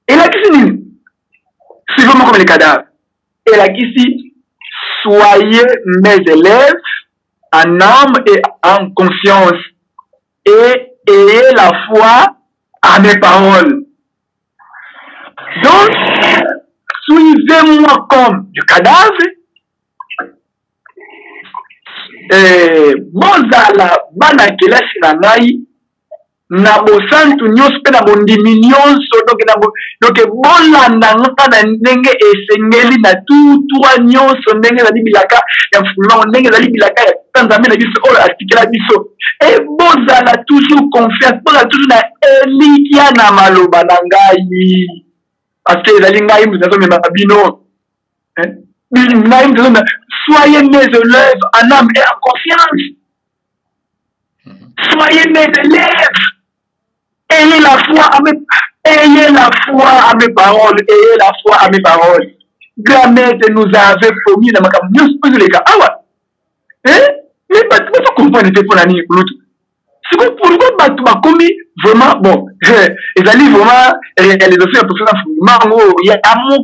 elakisi nini c'est vraiment comme les cadavres elakisi soyez mes élèves en âme et en conscience et ayez la foi à mes paroles. Donc, suivez-moi comme du cadavre. Bozala bana kelasi na ngai na bosantu nyonso pe na bondimi nyonso donc bolanda nga na ndenge esengeli na tutuwa nyonso ndenge ezali bilaka ya mfulumango ndenge ezali bilaka ya tanzambe na biso oyo atikela biso e bozala toujours confiance bozala toujours na elikia na maloba na ngai parce que ezali ngai moto nazomema bino ngai moto nazomema soyez mes élèves en âme et en confiance soyez mes élèves. Ayez la foi à mes paroles. Ayez la foi à mes paroles. Grand-mère nous avait promis dans ma campagne. Nous les gars. Ah ouais. Mais pas tout comprendre pour la nuit. C'est pourquoi tu m'as commis vraiment bon. Ils allaient vraiment réaliser un peu ça. Mango, il y a mon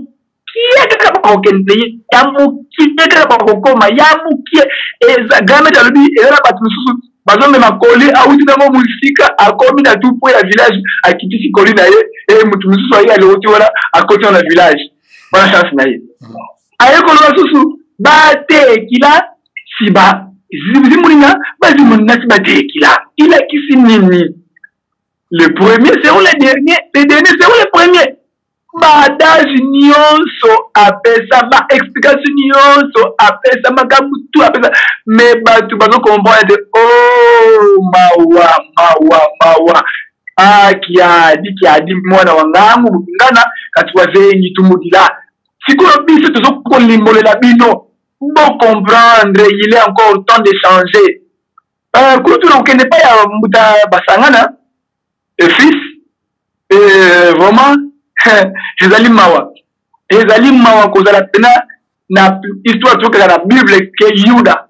qui est capable de il y a mon qui est capable de comment il y a mon qui est grand-mère a dit elle a pas tout bazo me makoli auti na musika akomi na tupo ya village akitisi koli na ye mutu mususu ayi aloti wala akoti na village wala chance na ye ayeko lo susu bate kila siba zimulinga bazimunna sibate kila ila kisi nini le premier c'est le dernier c'est le premier badage nyonso apesa ba explication nyonso apesa makabutu apesa mais batu bazo comprendre oh mawa kiadi mwana wangamu ngana kati wazengi tumudila sikoyo biso tozo kolimbolela bino bon comprendre il est encore temps de changer kutu na ukende pa ya muta basangana et fils vraiment ezali mawa kozala pena na histoire tokaka na Bible ke Yuda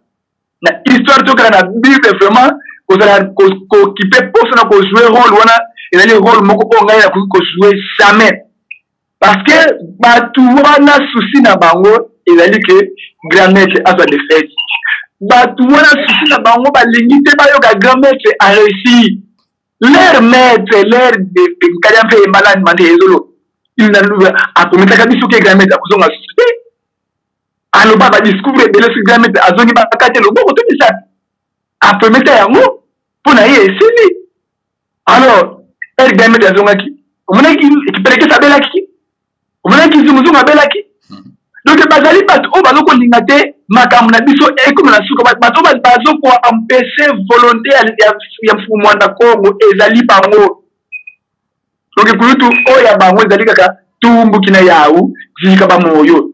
na histoire tokaka na Bible vraiment kozala kokipe poso na kozouer rôle wana ezali rôle moko po ngai na kozouer jamais parce que batu wana souci na bango ezali ke grand-maître azwa défaite batu wana souci na bango balingi te bayoka grand-maître a réussi leur maître leur de nkaya mpe malade mande ezolo il n'a akometaka biso ke grand-maître akozonga souci aloba badiscouvre ebele sur grand-maître azongi bakate loboko tobisa apemeta yango mpona ye esili alors ere grand-maître azongaki omonaki ekipelekesa abelaki omonaki zunguzungu abelaki donc bazali bato oyo bazokolinga te makambo na biso ekomi na suka bato oyo bazokoampese volonté ya mfumwanda kongo ezali bango donc kulutu oyo ya bango ezali kaka tumbuki na yawu zika bamoyo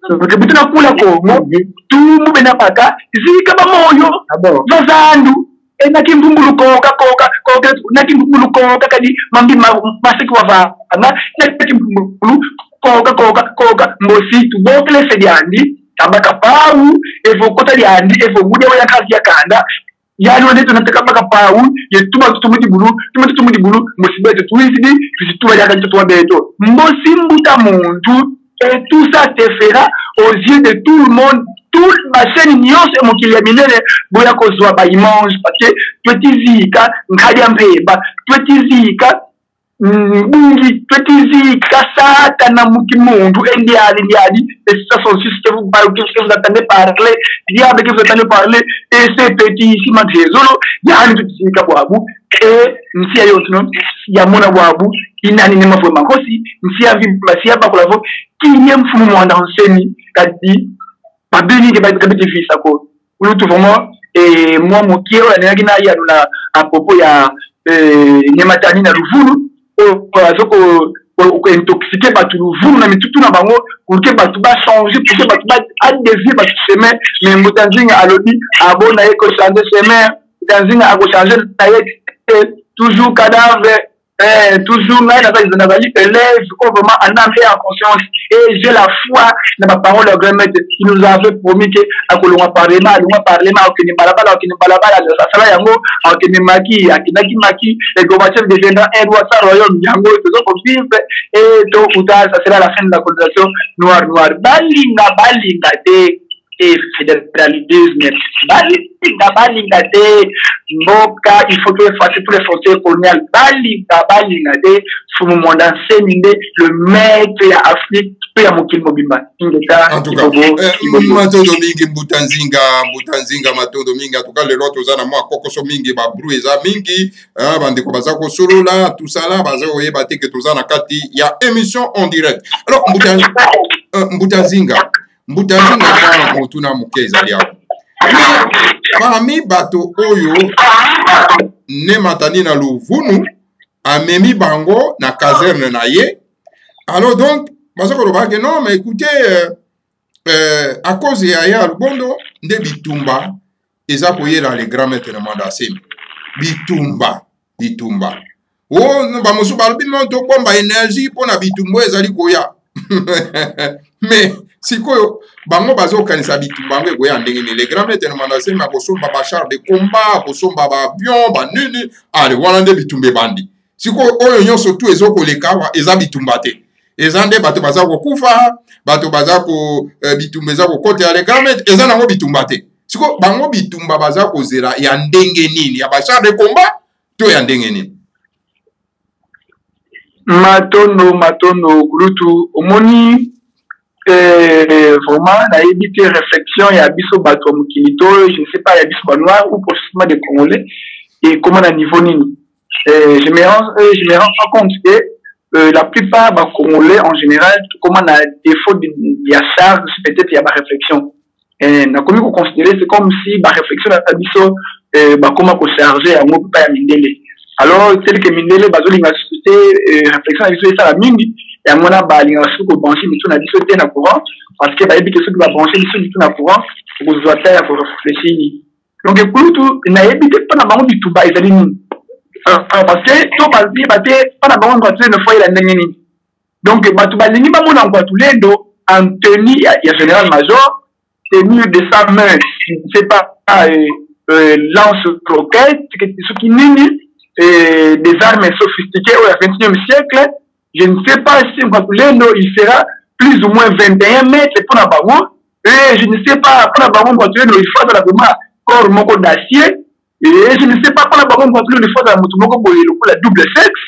donc butu na kula kongo tumbu bena baka zika bamoyo bazandu enaki mbumbulu koka naki mbumbulu koka kadi mambi masiki wava naki mbumbulu koka mbosi tubokele sediandi kabaka pau evo kota diandi evo mude wa kazi ya kanda yani wende tunataka baka pau yetuma tutumudi bulu mosibeto tuizidi tusituwa ya kanto tuwa beto mbosi mbuta muntu et tout ça te fera aux yeux de tout le monde toute ma chaîne nyonso mokili ya minene boya kozwa ba image parce que twetizika nkaya mbeba twetizika bungi twetizika sata na mukimundu ndiali et ça sont juste que vous attendez parler diable que vous attendez parler et ces petits ici mazezolo yani twetizika bwabu et nsia yotuno ya mona bwabu inani ne mafo makosi nsia vibasi ba kolavo kinye mfumu mwanda nseni kati babini ke bakabiti fisa ko ulutu vraiment et moi mokie on a gina ya na à propos ya nyematani na Luvulu o azoko ko intoxiquer batu Luvulu na mitutu na bango pour que batu ba changer pour que batu ba adhérer batu chemin mais Mutanzinga alobi abona eko changer chemin Mutanzinga ako changer taille toujours cadavre toujours Nazali élève vraiment en âme et en conscience et j'ai la foi dans ma parole de grand-mère qui nous avait promis que à Kolonga parlement okini balabala ça sera yango okini maki akinaki maki et Gorbatchev deviendra un roi sans royaume yango tout vivre et donc ça sera la fin de la colonisation noire balinga te et fédéralisme balinga te mboka il faut que effacer tous les frontières coloniales balinga te fumu mwanda nseni le maître ya Afrique pe ya mokili mobimba en tout cas matondo mingi mbutanzinga matondo mingi en tout cas lelo tozana mwa kokoso mingi ba bru eza mingi bandeko baza kosolola tout ça là baza oyeba te ke tozana kati ya émission en direct alors mbutanzinga kwa motuna moke ezali awa parmi bato oyo ne matani na Luvunu amemi bango na caserne na ye alors donc baza koloba ke non mais écoutez à cause ya ya Lubondo nde bitumba eza koyela le grand maître na Mandasemi bitumba o bamosu balobi non tobomba énergie mpona bitumba ezali koya mais sikoyo bango bazokanisa bitumba ngo ekoya ndenge nini le grand maître na Mandasemi akosomba bachar de combat akosomba baavion banini ale wana nde bitumba ebandi sikoyo oyo nyonso tu ezokoleka eza bitumba te eza nde bato baza kokufa bato baza ko bitumba eza kokotela le grand maître eza nango bitumba te sikoyo bango bitumba baza kozela ya ndenge nini ya bachar de combat to ya ndenge nini matondo kulutu omoni vraiment na évité réflexion ya biso bato mukilito je ne sais pas ya biso ba noir ou possiblement des Congolais et comment à niveau nini je me rends compte que la plupart des Congolais en général comment à défaut de ya charge peut-être ya ba réflexion na komi ko considérer c'est comme si ba réflexion na biso ba comment ko charger ya ngo pa ya mindele alors tel que mindele bazolinga société réflexion ya biso ça la mingi et mona balinga suko brancher biso na biso te na courant parce que ba yebi que ceux qui va brancher biso biso na courant pour zoata ya pour réfléchir donc pour tout na yebi te pas na bango bitumba ezali nini parce que to balbi bate pana bango ngwatule no foyer la ndengeni donc batu balingi ba mona ngwatule ndo en tenue ya général major tenue de sa main c'est pas lance roquette ce qui nini des armes sophistiquées au 21e siècle. Je ne sais pas si Ngwatulendo il sera plus ou moins 21 mètres pour la bango. Et je ne sais pas pour la bango Ngwatulendo il faut la corps moko d'acier. Et je ne sais pas pour la bango Ngwatulendo il faut la mutumoko boye la double sexe.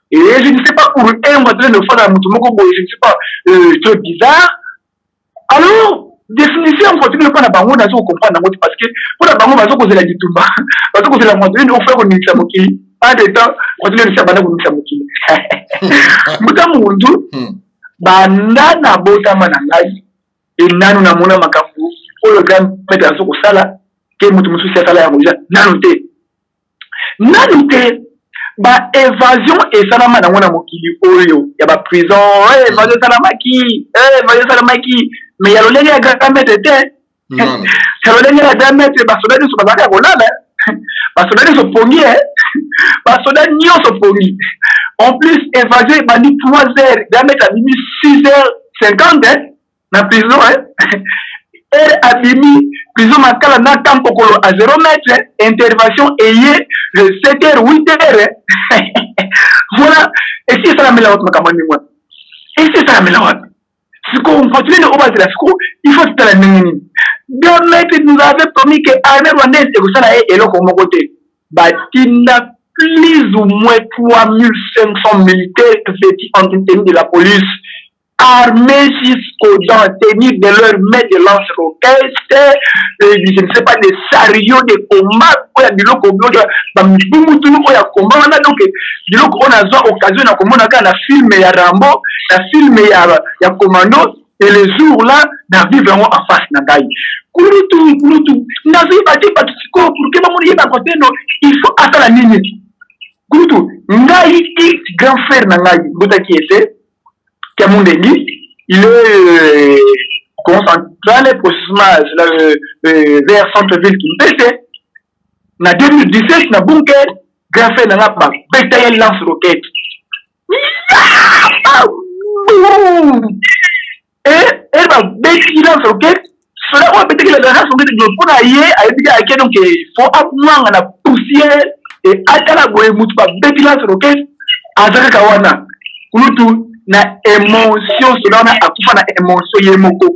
Et je ne sais pas pour un Ngwatulendo il faut la mutumoko boye, je ne sais pas, c'est bizarre. Alors définition Ngwatulendo pour la bango nazo comprendre parce que pour la bango bazo causer la ditumba. Bazo causer la Ngwatulendo on fait qu'on nixa mokili. Pas de temps Ngwatulendo c'est bana ko nixa mokili. Muta mundu banda na bota manangai enanu na mona makafu oyo grand maître aso ko sala ke mutu musu sala ya moja nanu te ba évasion et salama na mona mokili oyo ya ba prison évasion salamaki mais ya lolenge ya grand maître te ya lolenge ya grand maître ba soda so ba ka kolala ba soda so pongi ba soda nyonso pongi. En plus, évasion, il m'a dit 3 heures. Diamètre a mis 6h50 dans la prison. Elle a mis prison makala na tampokolo à 0 mètre. Intervention ayée de 7h, 8h. Voilà. Et si ça la met la haute, et si ça la met la haute, ce qu'on continue de ouvrir la secours, il faut que la mène. Diamètre nous avait promis que l'armée rwandaise et ça est là comme côté. Batina plus ou moins 3500 militaires vêtus en tenue de la police, armés jusqu'aux dents, tenus de leur main de lance-roquettes, je ne sais pas, des chariots de combat, il y a des gens qui ont combat, donc on a occasion de la film et Rambo, la film et Commando, et les jours là, nous vivons en face de Kulutu, n'avez pas dit pour que il faut attendre la minute. Kulutu, Ngai grand frère Nangai, Bota qui était, qui a mon déni, il est concentré processus vers centre-ville qui me pèse. En 2017, dans bunker, grand frère Nangai, bétail lance-roquette. Et elle va bétail lance-roquette. Cela va peut-être que la lance-roquette de Ponaye a été à donc il faut apprendre la poussière. Et atala boye mutu ba beti lance-roquette azaka kawana kulutu na émotion solana akufa na émotion yemoko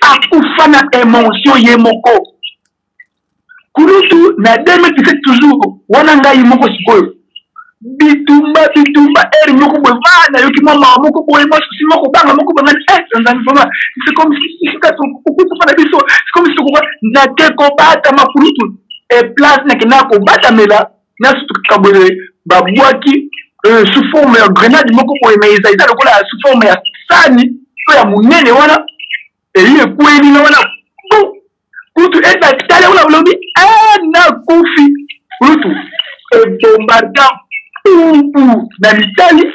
akufa na émotion yemoko kulutu na 2017 toujours wana ngai moko sikoyo bitumba eri moko boye vana yoki mama moko boye moi si moko banga moko banga c'est comme si kato okufa na biso c'est comme si okufa na teko bata makulutu et place na ko batamela na sutu kabole babwaki sous forme ya grenade moko boye mais ça lokola sous forme ya sani ko ya munene wana et il kweli na wana kutu eta tale ula ulobi na kufi kutu et bombardant na mitali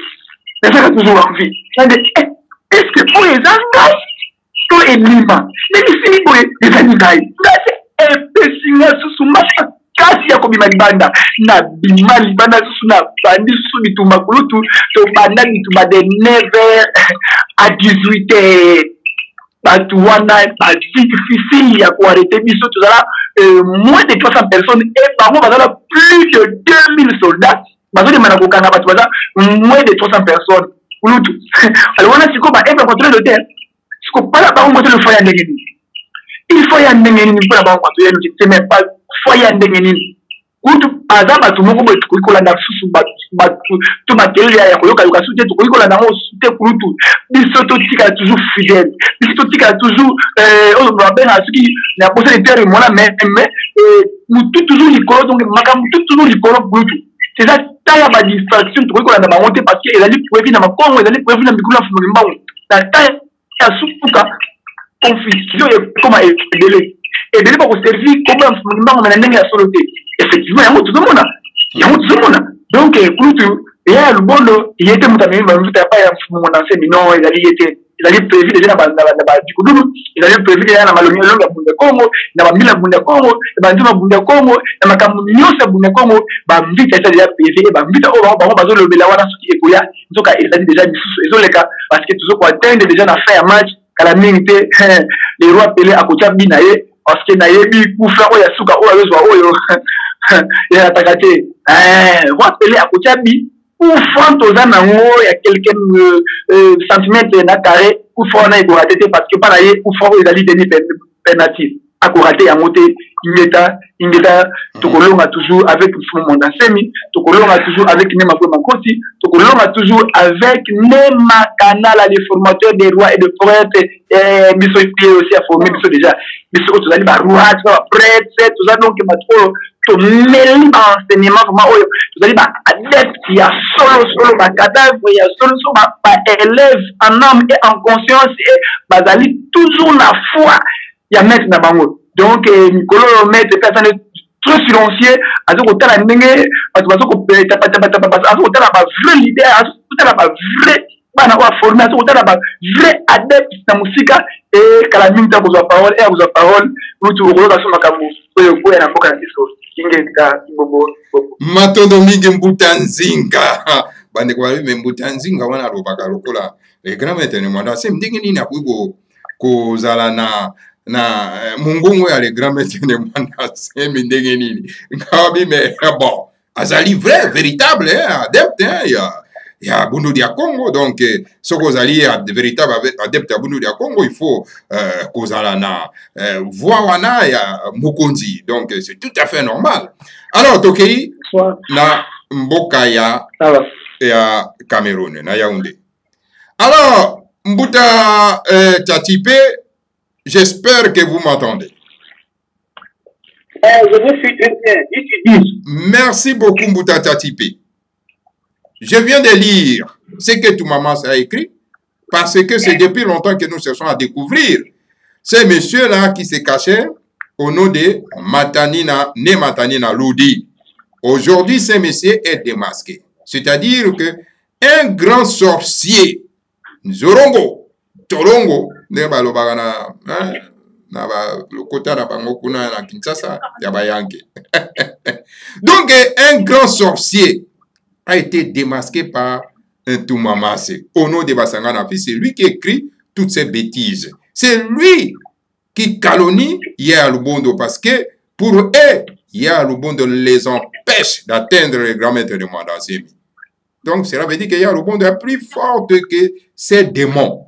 mais ça toujours en vie est-ce que pour les angai to elima les sini boye les angai epesinga susu masa kasi ya kobima libanda na bima libanda susu na bandi susu bitumba kulutu to banda bitumba de 9h à 18h batu wana ba difficile ya kuarrêter biso tozala moins de 300 personnes et bango bazala plus de 2000 soldats bazo de mana kokanga batu baza moins de 300 personnes kulutu alors wana siko ba ebe contrôler l'hôtel siko pala bango moto le foyer ndenge il faut y a n'engeni pour la banque parce que je sais même pas faut y a n'engeni kutu azaba tumoko boye tukola na susu ba to matériel ya koyoka yoka sute tukola na mo sute kurutu biso to tika toujours fidèle biso to tika toujours on va bien à ce qui na poser les terres moi mais tout toujours likolo donc makam tout toujours likolo kurutu c'est ça taya ba distraction tukola na monter parce que ezali prévu na makongo ezali prévu na mikula fumuli mbango na taya ya supuka confusion et comment aider et de pas servir comme un monument mais n'engue à soloté effectivement il y a tout le monde donc écoute il y a le bon il était mutamé mais pas un monument c'est non il a dit était ezali prévu déjà na dikudulu ezali prévu déjà na malongi longa bunda Congo na bamila bunda Congo na banzima bunda Congo na makambo nyonso bunda Congo bamvita eza déjà prévu et bamvita oyo bango bazolobela wana soki ekoya nzoka ezali déjà lisusu ezoleka parce que tozoko atteindre déjà na fin ya match kala mingi te le roi Pelé akotia bi na ye parce que na yebi kufa oyo asuka oyo azozwa oyo yataka te roi Pelé akotia bi kufa toza nango ya quelques centimètres na carré kufa wana ekorate te parce que pana ye kufa oyo ezali deni penalty akorate yango te ingeta tokolonga toujours avec Monda Semi, tokolonga toujours avec Nema Makoti, tokolonga toujours avec Nema Kanala, les formateurs des rois et des prêtres, et Misso Pied aussi à former Misso déjà. Misso tout ça, roi, prêtre, tout ça donc to mêler enseignement vraiment tout ça adepte il y a solo ma cadavre il y a solo ma élève en âme et en conscience et bazali toujours la foi il y a maître na bango donc Nicolas maître personne trop silencieux azo kotala ndenge bato bazoko azo kotala ba vrai leader azo kotala ba vrai bana wa former azo kotala ba vrai adepte na musika et kala mingi ta kozwa parole et kozwa parole mutu okoloka so makambo oyo boya na mboka na biso ingeka bobo matondo mingi mbuta nzinga bande kwa mbuta nzinga wana lobaka lokola le grand maître ne mwanda se ndenge nini akuiko kozala na mungungu ya le grand maître ne mwanda se ndenge nini ngabi mais bon azali vrai véritable adepte il y a Bundu dia Congo donc ce que vous allez véritable adepte à Bundu dia Congo il faut kozala na voix wana ya Mokonzi donc c'est tout à fait normal alors tokei na mboka ya Cameroun na Yaoundé alors Mbuta Tatipe j'espère que vous m'entendez. Je vous suis très bien. Merci beaucoup Mbuta Tatipe. Je viens de lire ce que tout maman a écrit parce que c'est depuis longtemps que nous cherchons à découvrir ces messieurs-là qui se cachaient au nom de Matanina, né Matanina Lodi. Aujourd'hui, ce monsieur est démasqué. C'est-à-dire que un grand sorcier, Zorongo, Torongo, donc un grand sorcier a été démasqué par un Toumamase au nom de Basangana. C'est lui qui écrit toutes ces bêtises. C'est lui qui calomnie Yaya Lubondo parce que pour eux, Yaya Lubondo les empêche d'atteindre le grand maître de Mandasemi. Donc cela veut dire que Yaya Lubondo est plus forte que ces démons.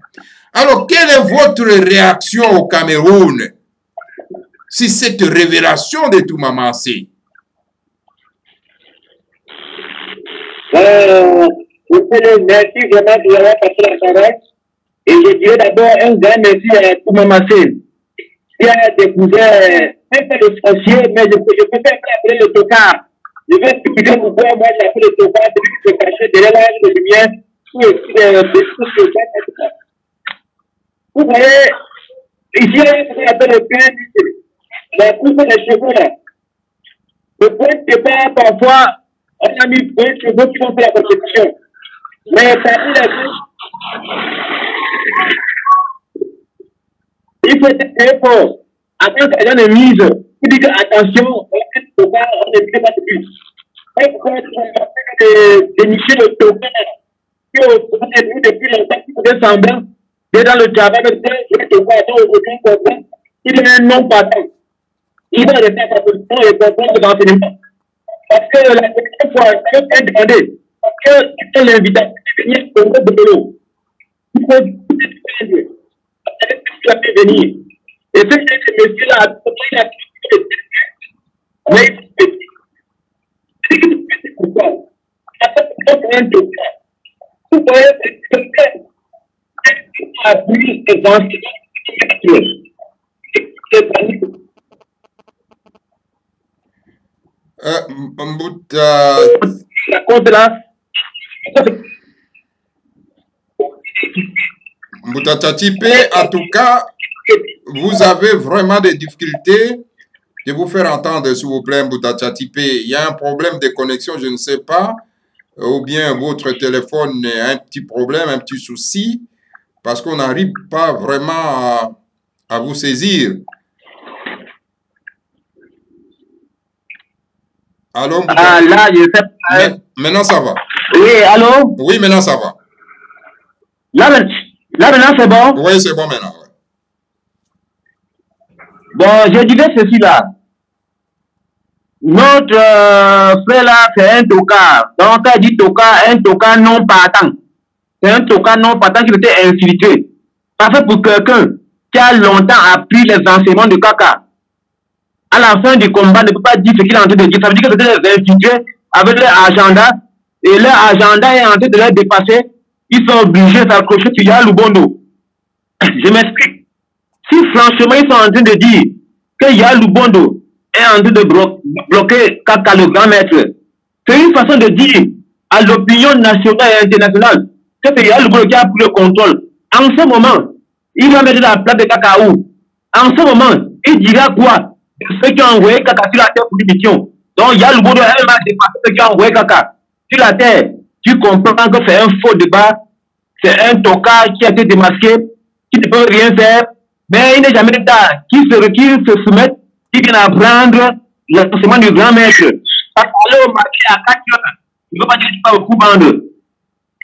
Alors, quelle est votre réaction au Cameroun si cette révélation de Toumamase? Merci vraiment de avoir passé la parole. Et je dirais d'abord un grand merci à Toumamase qui a découvert un peu de sorcier, mais je peux faire appeler le tocard. Je vais expliquer pourquoi moi j'ai appelé le tocard depuis que je cachais derrière l'âge de lumière pour essayer de détruire. Vous voyez, ici, il y a ce qu'on appelle le pain, la coupe des cheveux là. Le point de départ, parfois, on a mis plein de cheveux qui vont faire la compétition. Mais parmi les deux, il faut être très fort. Après, il y a une mise. Il dit que, attention, on ne met pas de but. Il faut dénicher le tocard qui est depuis longtemps, qui faisait semblant. Dans le travail, il est un non partant. Il va rester à sa position et comprendre l'enseignement. Parce que la première fois, je vais demander que l'invitation de venir au groupe de l'eau. Il faut tout venir. Et ce que ce monsieur-là il a mais c'est pourquoi. Vous voyez, c'est Mbuta Tatipe, en tout cas, vous avez vraiment des difficultés de vous faire entendre, s'il vous plaît, Mbuta Tatipe. Il y a un problème de connexion, je ne sais pas, ou bien votre téléphone a un petit problème, un petit souci. parce qu'on n'arrive pas vraiment à vous saisir. Allô, Ah, là, je sais pas. Maintenant, ça va. Oui, allô? Oui, maintenant, ça va. Là maintenant, c'est bon? Oui, c'est bon maintenant. Ouais. Bon, je disais ceci là. Notre frère là, c'est un tocard. Donc, quand il dit tocard, un tocard non partant. C'est un tocard non partant qui était infiltré. Parce que pour quelqu'un qui a longtemps appris les enseignements de Kaka, à la fin du combat, ne peut pas dire ce qu'il est en train de dire. Ça veut dire que c'était les infiltrés avec leur agenda. Et leur agenda est en train de les dépasser. Ils sont obligés de s'accrocher sur Yaya Lubondo. Je m'explique. Si franchement ils sont en train de dire que Yaya Lubondo est en train de bloquer Kaka le grand maître, c'est une façon de dire à l'opinion nationale et internationale que c'est Yaya Lubondo qui a pris le contrôle. En ce moment, il va mettre la place de Kaka où? En ce moment, il dira quoi? Ceux qui ont envoyé Kaka sur la terre pour l'émission. Donc Yaya Lubondo est mal dépassé ceux qui ont envoyé Kaka sur la terre. Tu comprends que c'est un faux débat, c'est un tocard qui a été démasqué, qui ne peut rien faire, mais il n'est jamais tard. Qui se soumettent, qui viennent apprendre l'enseignement du grand maître. Parce qu'aller au marché à 4 heures, il ne veut pas dire que tu vas au coup vendre. Tu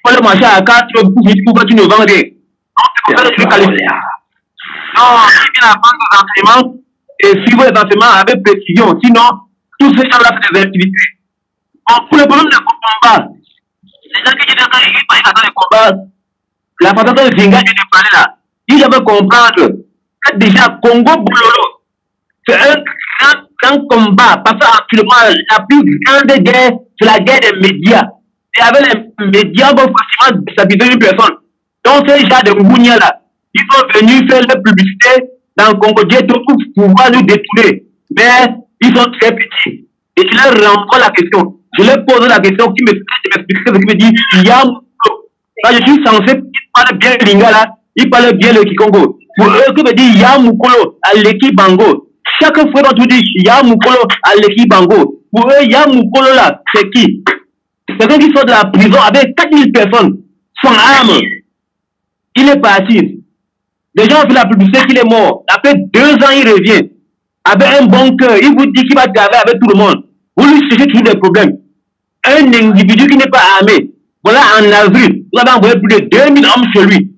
peux aller au marché à 4 heures, tu ne vends rien. Donc c'est pour ça que je suis qualifié. Non, ils viennent apprendre les enseignements et suivre les enseignements avec précision. Sinon, tous ces gens-là font des activités. Pour le problème de combat, les gens qui disent qu'ils parlent dans les combats, la façon dont Zinga vient de parler là, il devait comprendre que déjà Congo Bololo, c'est un combat, parce qu'actuellement, la plus grande guerre, c'est la guerre des médias. Et avec les médias, on va facilement déstabiliser une personne. Donc, ces gens de Mounia là, ils sont venus faire leur publicité dans le Congo pour pouvoir nous détourner. Mais ils sont très petits. Et je leur renvoie la question. Je leur pose la question qui m'explique ce qui me dit, il y a je suis censé, il parle bien le Lingala, il parle bien le Kikongo. Pour eux, que me dit Yamukolo à l'équipe Bango. Chaque fois, on te dit Yamukolo à l'équipe Bango. Pour eux, Yamukolo là, c'est qui? C'est quelqu'un qui sort de la prison avec 4000 personnes, sans armes. Il est parti. Les gens ont fait la publicité qu'il est mort. Après 2 ans, il revient. Avec un bon cœur, il vous dit qu'il va travailler avec tout le monde. Vous lui cherchez toujours des problèmes. Un individu qui n'est pas armé. Voilà, en avril, vous avez envoyé plus de 2000 hommes chez lui.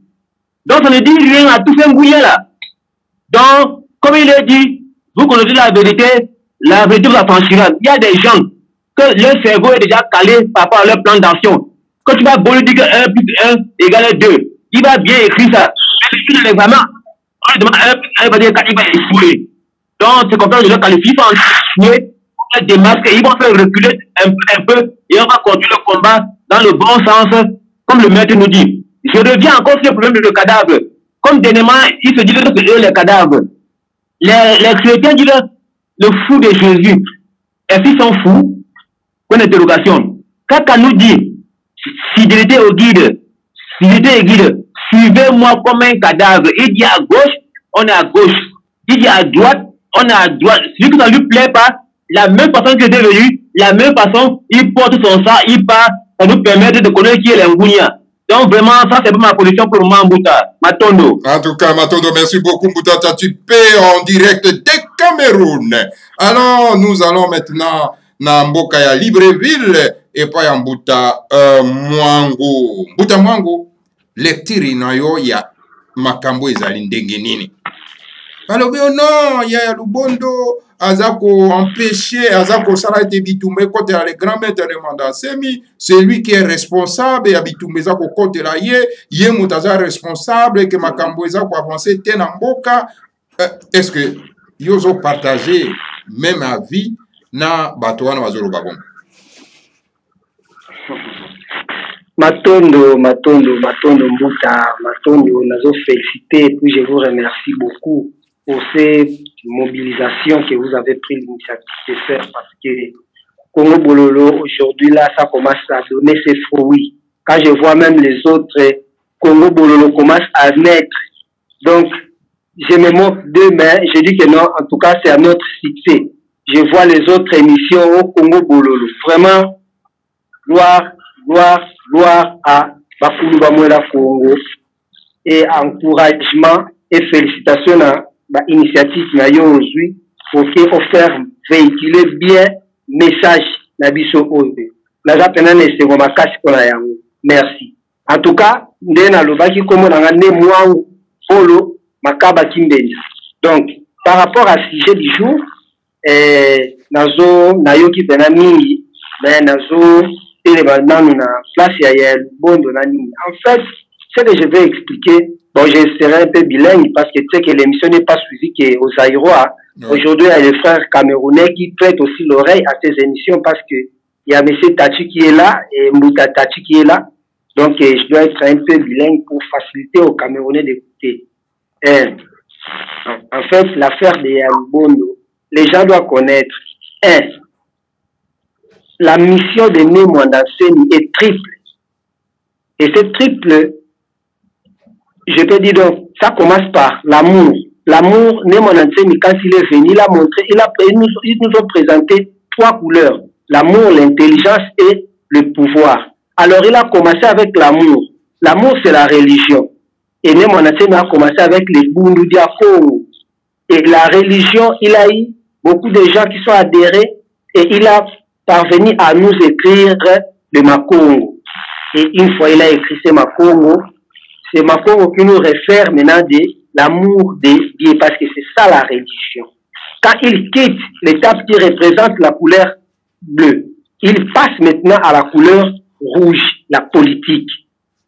Donc, ça ne dit rien à tout fait mouillé là. Donc, comme il a dit, vous connaissez la vérité vous affranchira. Il y a des gens que leur cerveau est déjà calé par rapport à leur plan d'action. Quand tu vas lui dire que 1 plus 1 égale 2, il va bien écrire ça. Mais si l'examen, on lui demande 1 plus 1, il va dire 4, il va échouer. Donc, c'est comme ça que je le qualifie, ils vont échouer, des masques, ils vont faire reculer un peu et on va conduire le combat dans le bon sens, comme le maître nous dit. Je reviens encore sur le problème de cadavre. Comme dernièrement, ils se disent que c'est eux les cadavres. Les chrétiens disent le fou de Jésus. Est-ce qu'ils sont fous? Point d'interrogation. Kaka nous dit, fidélité au guide, fidélité au guide, suivez-moi comme un cadavre. Il dit à gauche, on est à gauche. Il dit à droite, on est à droite. Celui qui ne lui plaît pas, la même façon que c'est venu, la même façon, il porte son sang, il part, ça nous permet de connaître qui est l'Ngounia. Donc vraiment, ça c'est ma position pour le moment, Mbouta. Matondo. En tout cas, Matondo, merci beaucoup, Mbouta Tatupé, en direct de Cameroun. Alors, nous allons maintenant dans Mbokaya Libreville et pas en Mbouta Mwango. Mbouta Mwango, lecture na yo ya makambo ezali ndenge nini. Alors, non, il y a Lubondo. Azako empêché, Azako Sarate Bitumbe côté les grands maîtres de mandat semi, c'est lui qui est responsable et Bitumbe Zako côté la ye mutaza responsable que Makambo Zako avancé tenamboka. Est-ce que yozo partagé même avis na Batouana Wazoro Babon? Matondo Mbuta, Matondo, nazo félicité et puis je vous remercie beaucoup pour cette mobilisation que vous avez pris l'initiative de faire parce que Congo Bololo, aujourd'hui là, ça commence à donner ses fruits. Quand je vois même les autres, Congo Bololo commence à naître. Donc, je me moque d'eux, mais je dis que non, en tout cas, c'est un autre succès. Je vois les autres émissions au Congo Bololo. Vraiment, gloire à Bakulu Bamouela Congo. et encouragement et félicitations à l'initiative aujourd'hui pour faire véhiculer bien message na biso oyo. Merci. En tout cas, ndena lobaki komo na ngane mwangu polo makaba kimbeni. Donc, par rapport à ce sujet du jour, nazo nayoki pena mingi, ben nazo télébananu na place ya bondo na nini. En fait, ce que je vais expliquer, bon, je serai un peu bilingue parce que tu sais que l'émission n'est pas suivie qu'aux Aïrois. Aujourd'hui, il y a les frères camerounais qui prêtent aussi l'oreille à ces émissions parce que il y a M. Tati qui est là et Mouta Tati qui est là. Donc, je dois être un peu bilingue pour faciliter aux Camerounais d'écouter. En fait, l'affaire de Yalubondo, les gens doivent connaître. La mission de Némouandanseni est triple. Et cette triple, je peux dire donc, ça commence par l'amour. L'amour, Némouandanseni, quand il est venu, il a montré, ils nous ont présenté 3 couleurs. L'amour, l'intelligence et le pouvoir. Alors, il a commencé avec l'amour. L'amour, c'est la religion. Et Némouandanseni a commencé avec les Bundu Diakongo. Et la religion, il a eu beaucoup de gens qui sont adhérés et il a parvenu à nous écrire le Makongo. Et une fois il a écrit ce Makongo, c'est Makongo qui nous réfère maintenant de l'amour des dieux parce que c'est ça la religion. Quand il quitte l'étape qui représente la couleur bleue, il passe maintenant à la couleur rouge, la politique.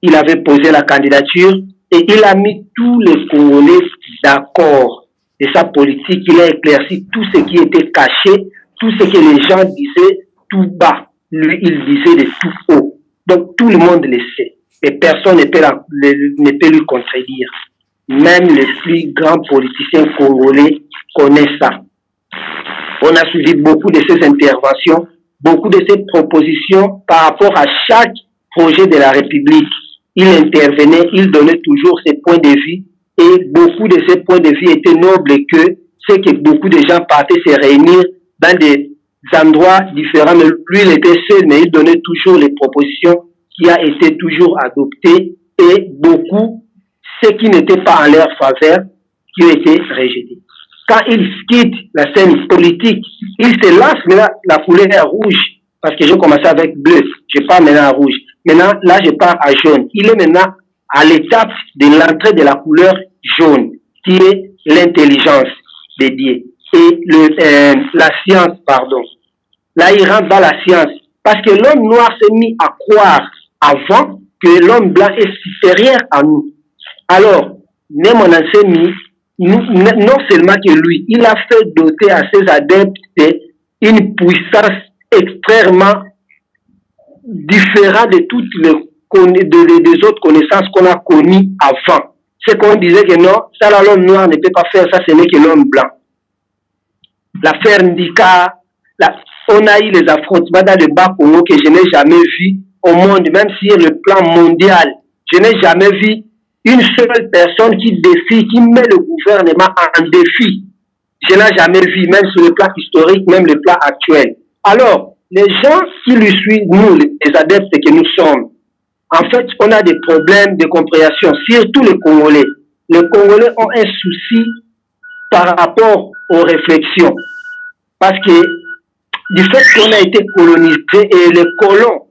Il avait posé la candidature et il a mis tous les Congolais d'accord de sa politique. Il a éclairci tout ce qui était caché, tout ce que les gens disaient tout bas. Lui, il disait de tout haut. Donc tout le monde le sait. Et personne ne peut lui contredire. Même les plus grands politiciens congolais connaissent ça. On a suivi beaucoup de ces interventions, beaucoup de ces propositions par rapport à chaque projet de la République. Il intervenait, il donnait toujours ses points de vue et beaucoup de ces points de vue étaient nobles que c'est que beaucoup de gens partaient se réunir dans des endroits différents. Mais lui, il était seul, mais il donnait toujours les propositions qui a été toujours adoptées et beaucoup, ceux qui n'étaient pas en leur faveur, qui ont été rejetés. Quand il quitte la scène politique, il se lance maintenant la couleur rouge, parce que j'ai commencé avec bleu, je pars maintenant à rouge. Maintenant, là, je pars à jaune. Il est maintenant à l'étape de l'entrée de la couleur jaune, qui est l'intelligence des dieux. Et la science, pardon. Là, il rentre dans la science. Parce que l'homme noir s'est mis à croire avant que l'homme blanc est supérieur à nous. Alors, Némouandanseni, non seulement que lui, il a fait doter à ses adeptes une puissance extrêmement différente de toutes les autres connaissances qu'on a connues avant. C'est qu'on disait que non, ça l'homme noir ne peut pas faire, ça ce n'est que l'homme blanc. L'affaire Ndika, on a eu les affrontements dans le bas Congo que je n'ai jamais vu au monde, même sur le plan mondial. Je n'ai jamais vu une seule personne qui défie, qui met le gouvernement en défi. Je n'ai jamais vu, même sur le plan historique, même le plan actuel. Alors, les gens qui lui suivent, nous, les adeptes que nous sommes, en fait, on a des problèmes de compréhension, surtout les Congolais. Les Congolais ont un souci par rapport aux réflexions. Parce que du fait qu'on a été colonisé et les colons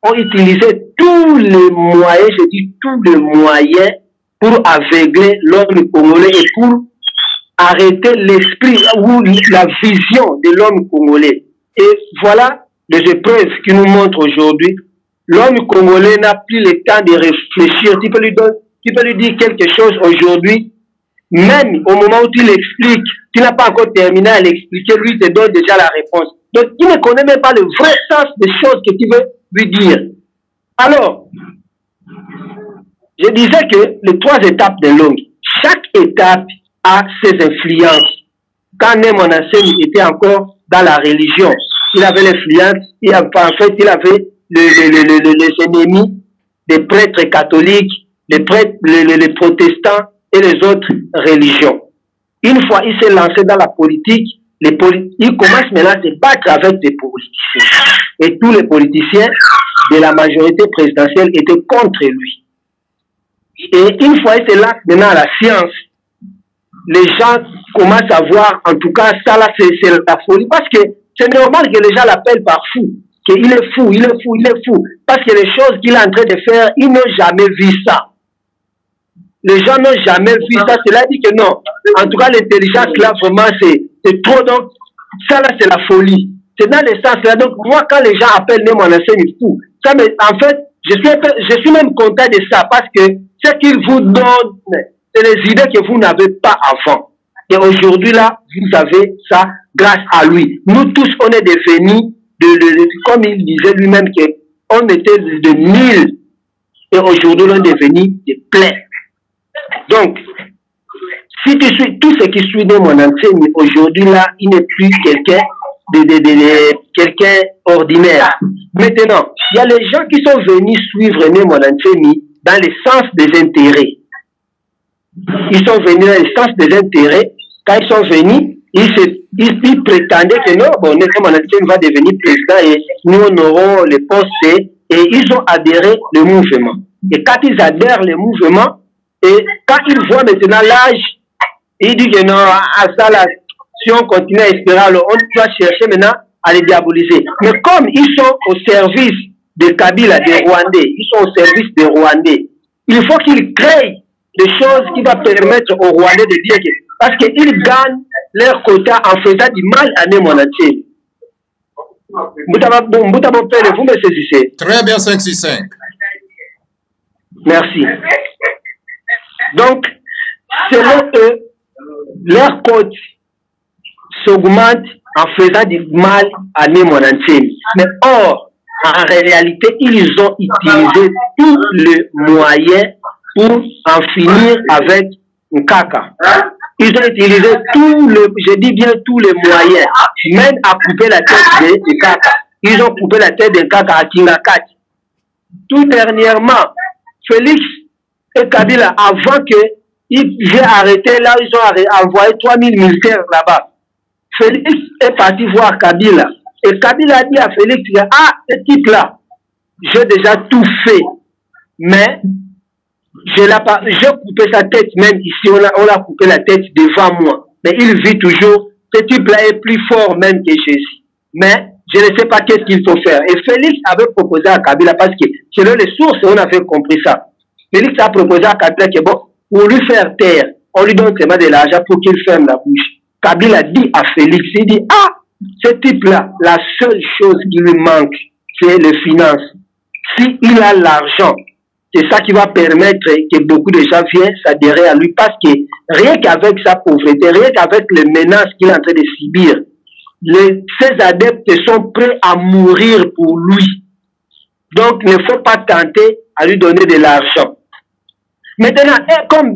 ont utilisé tous les moyens, je dis tous les moyens pour aveugler l'homme congolais et pour arrêter l'esprit ou la vision de l'homme congolais. Et voilà les épreuves qui nous montrent aujourd'hui. L'homme congolais n'a plus le temps de réfléchir. Tu peux lui dire quelque chose aujourd'hui, même au moment où tu l'expliques, tu n'as pas encore terminé à l'expliquer, lui te donne déjà la réponse. Donc, il ne connaît même pas le vrai sens des choses que tu veux lui dire. Alors, je disais que les 3 étapes de l'homme, chaque étape a ses influences. Quand Némouandanseni était encore dans la religion, il avait l'influence, en fait, il avait les ennemis des prêtres catholiques, les protestants et les autres religions. Une fois il s'est lancé dans la politique, il commence maintenant à se battre avec des politiciens. Et tous les politiciens de la majorité présidentielle étaient contre lui. Et une fois il se lance maintenant à la science, les gens commencent à voir, en tout cas, ça là, c'est la folie. Parce que c'est normal que les gens l'appellent par fou. Qu'il est fou, il est fou, il est fou. Parce que les choses qu'il est en train de faire, ils n'ont jamais vu ça. Les gens n'ont jamais vu ça. Cela dit que non. En tout cas, l'intelligence là, vraiment, c'est trop. Donc, ça là, c'est la folie. C'est dans le sens là. Donc, moi, quand les gens appellent même mon enseigne fou, ça, mais en fait, je suis même content de ça parce que ce qu'il vous donne, c'est les idées que vous n'avez pas avant. Et aujourd'hui là, vous avez ça grâce à lui. Nous tous, on est devenus, comme il disait lui-même, qu'on était de 1000 et aujourd'hui, on est devenus de plein. Donc, si tu suis tout ce qui suit de mon enseigne, aujourd'hui là, il n'est plus quelqu'un quelqu'un ordinaire. Maintenant, il y a les gens qui sont venus suivre mon enseigne dans le sens des intérêts. Ils sont venus dans le sens des intérêts. Quand ils sont venus, ils prétendaient que non, bon, mon enseigne va devenir président et nous on aurons les postes et ils ont adhéré au mouvement. Et quand ils adhèrent au mouvement, et quand ils voient maintenant l'âge, ils disent que non, à ça là, si on continue à espérer, alors on doit chercher maintenant à les diaboliser. Mais comme ils sont au service de Kabila, des Rwandais, ils sont au service des Rwandais, il faut qu'ils créent des choses qui vont permettre aux Rwandais de dire que, parce qu'ils gagnent leur quota en faisant du mal à mon entier. Vous me saisissez. Très bien, 565. Merci. Donc, selon eux, leur quota s'augmente en faisant du mal à mon entier. Mais or, en réalité, ils ont utilisé tous les moyens pour en finir avec Nkaka. Ils ont utilisé je dis bien tous les moyens, même à couper la tête de Nkaka. Ils ont coupé la tête de Nkaka à Tingakati. Tout dernièrement, Félix et Kabila, avant qu'ils aient arrêté là, ils ont envoyé 3000 militaires là-bas. Félix est parti voir Kabila. Et Kabila a dit à Félix, ah, ce type-là, j'ai déjà tout fait. Mais, j'ai coupé sa tête, même ici, on a coupé la tête devant moi. Mais il vit toujours, ce type-là est plus fort même que Jésus. Mais, je ne sais pas qu'est-ce qu'il faut faire. Et Félix avait proposé à Kabila, parce que selon les sources, on avait compris ça. Félix a proposé à Kabila que bon, pour lui faire taire, on lui donne seulement de l'argent pour qu'il ferme la bouche. Kabila dit à Félix, il dit, ah, ce type-là, la seule chose qui lui manque, c'est les finances. S'il a l'argent, c'est ça qui va permettre que beaucoup de gens viennent s'adhérer à lui, parce que rien qu'avec sa pauvreté, rien qu'avec les menaces qu'il est en train de subir, ses adeptes sont prêts à mourir pour lui. Donc, il ne faut pas tenter à lui donner de l'argent. Maintenant, comme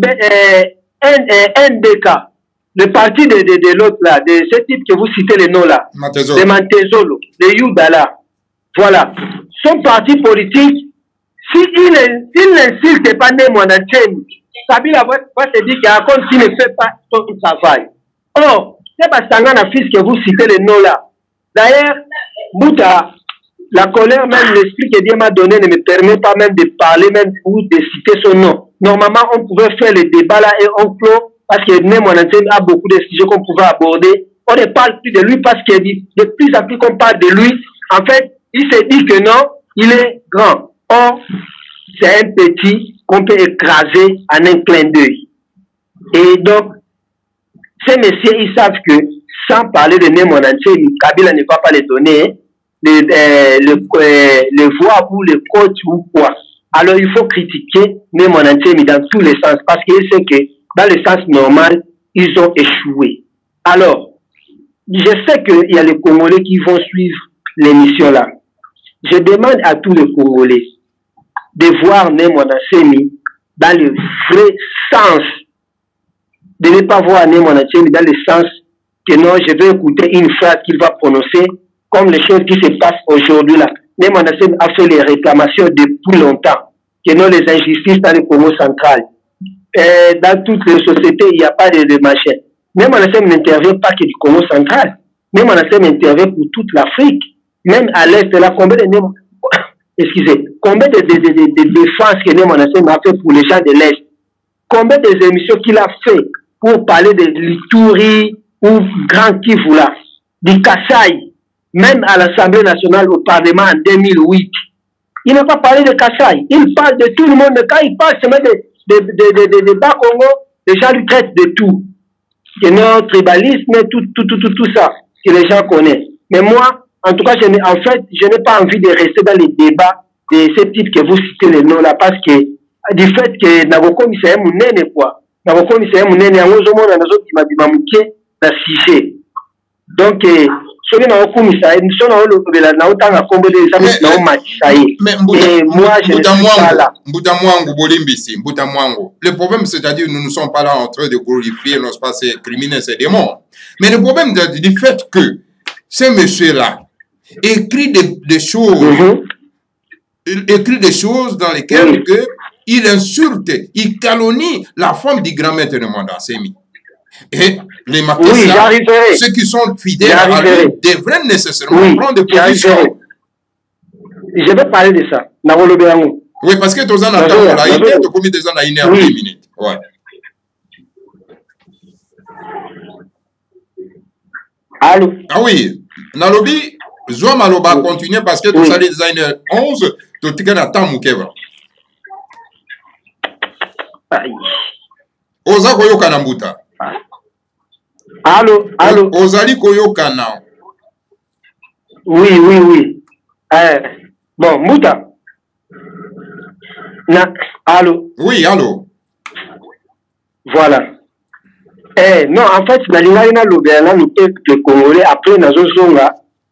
NDK, le parti de l'autre là, de ce type que vous citez les noms là, de Mantezolo, de Youdala, voilà, son parti politique, s'il n'insulte pas mon entier, Kabila va se dire qu'il ne fait pas son travail. Or, c'est pas Sangana fils que vous citez les noms là. D'ailleurs, Bouta, la colère même, l'esprit que Dieu m'a donné ne me permet pas même de parler même ou de citer son nom. Normalement, on pouvait faire le débat là et on clôt. Parce que mon enseigne a beaucoup de sujets qu'on pouvait aborder. On ne parle plus de lui parce que de plus en plus qu'on parle de lui, en fait, il se dit que non, il est grand. Or, c'est un petit qu'on peut écraser en un clin d'œil. Et donc, ces messieurs, ils savent que sans parler de mon enseigne, Kabila ne va pas les donner le voix ou le coach ou quoi. Alors, il faut critiquer mon enseigne dans tous les sens parce qu'il sait que dans le sens normal, ils ont échoué. Alors, je sais qu'il y a les Congolais qui vont suivre l'émission là. Je demande à tous les Congolais de voir mon enseigne dans le vrai sens. De ne pas voir mon enseigne dans le sens que non, je vais écouter une phrase qu'il va prononcer comme les choses qui se passent aujourd'hui là. Mon enseigne a fait les réclamations depuis longtemps. Que non, les injustices dans le Congo central. Dans toutes les sociétés, il n'y a pas de machin. Même mon enseigne n'intervient pas que du Congo central. Même mon enseigne intervient pour toute l'Afrique. Même à l'Est, là, excusez, combien de défenses que Némon Ansemi a fait pour les gens de l'Est? Combien des émissions qu'il a fait pour parler de l'Ituri ou Grand Kivu là, du Kasaï, même à l'Assemblée nationale au Parlement en 2008. Il n'a pas parlé de Kasaï. Il parle de tout le monde. Quand il parle, c'est même de Bas-Congo, les gens lui traitent de tout. Le tribalisme, tout ça que les gens connaissent. Mais moi, en tout cas, je n'ai pas envie de rester dans les débats de ce type que vous citez les noms là, parce que du fait que Nagoko Misaya Mounene, quoi. Nagoko Misaya Mounene, en gros, on a des autres qui m'ont dit dans sujet. Donc, mais moi, je ne suis pas là. Le problème, c'est-à-dire, nous ne sommes pas là en train de glorifier nos passés criminels et démons. Mais le problème du fait que ce monsieur-là écrit des choses, il écrit des choses dans lesquelles il insulte, il calomnie la femme du grand maître de Némon Ansemi. Et les Makissa, ceux qui sont fidèles à lui, devraient nécessairement prendre des positions. Je vais parler de ça. Oui, parce que tu as entendu la idée, tu as commis des ans à 1 heure 10 minutes. Ouais. Allô? Ah oui. Nalobi, Zoa Maloba continue parce que tu as des designer 11, tu as un temps Moukeva. Oza Koyoka Nambuta. Allô, allô. Ozali Koyokana. Oui. Bon, Mouta. Allô. Oui, allô. Voilà. Non, en fait, dans l'Inaïna Lobéana, nous peuple congolais, après, nous avons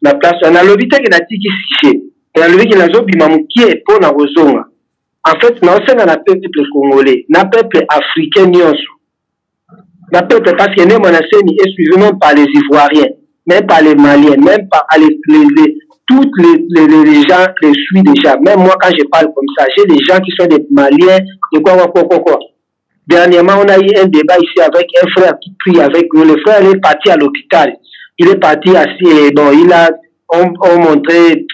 la place, on a l'obité qui n'a pas été siché. Et on a l'obité qui n'a pas été pour la Rosonga. En fait, nous avons un peuple congolais, un peuple africain, un peuple parce que Némon Ansemi est suivi même par les Ivoiriens, même par les Maliens, même par toutes les gens les suivent déjà. Même moi, quand je parle comme ça, j'ai des gens qui sont des Maliens, de quoi. Dernièrement, on a eu un débat ici avec un frère qui prie avec nous. Le frère est parti à l'hôpital. Il est parti assis, bon, on montré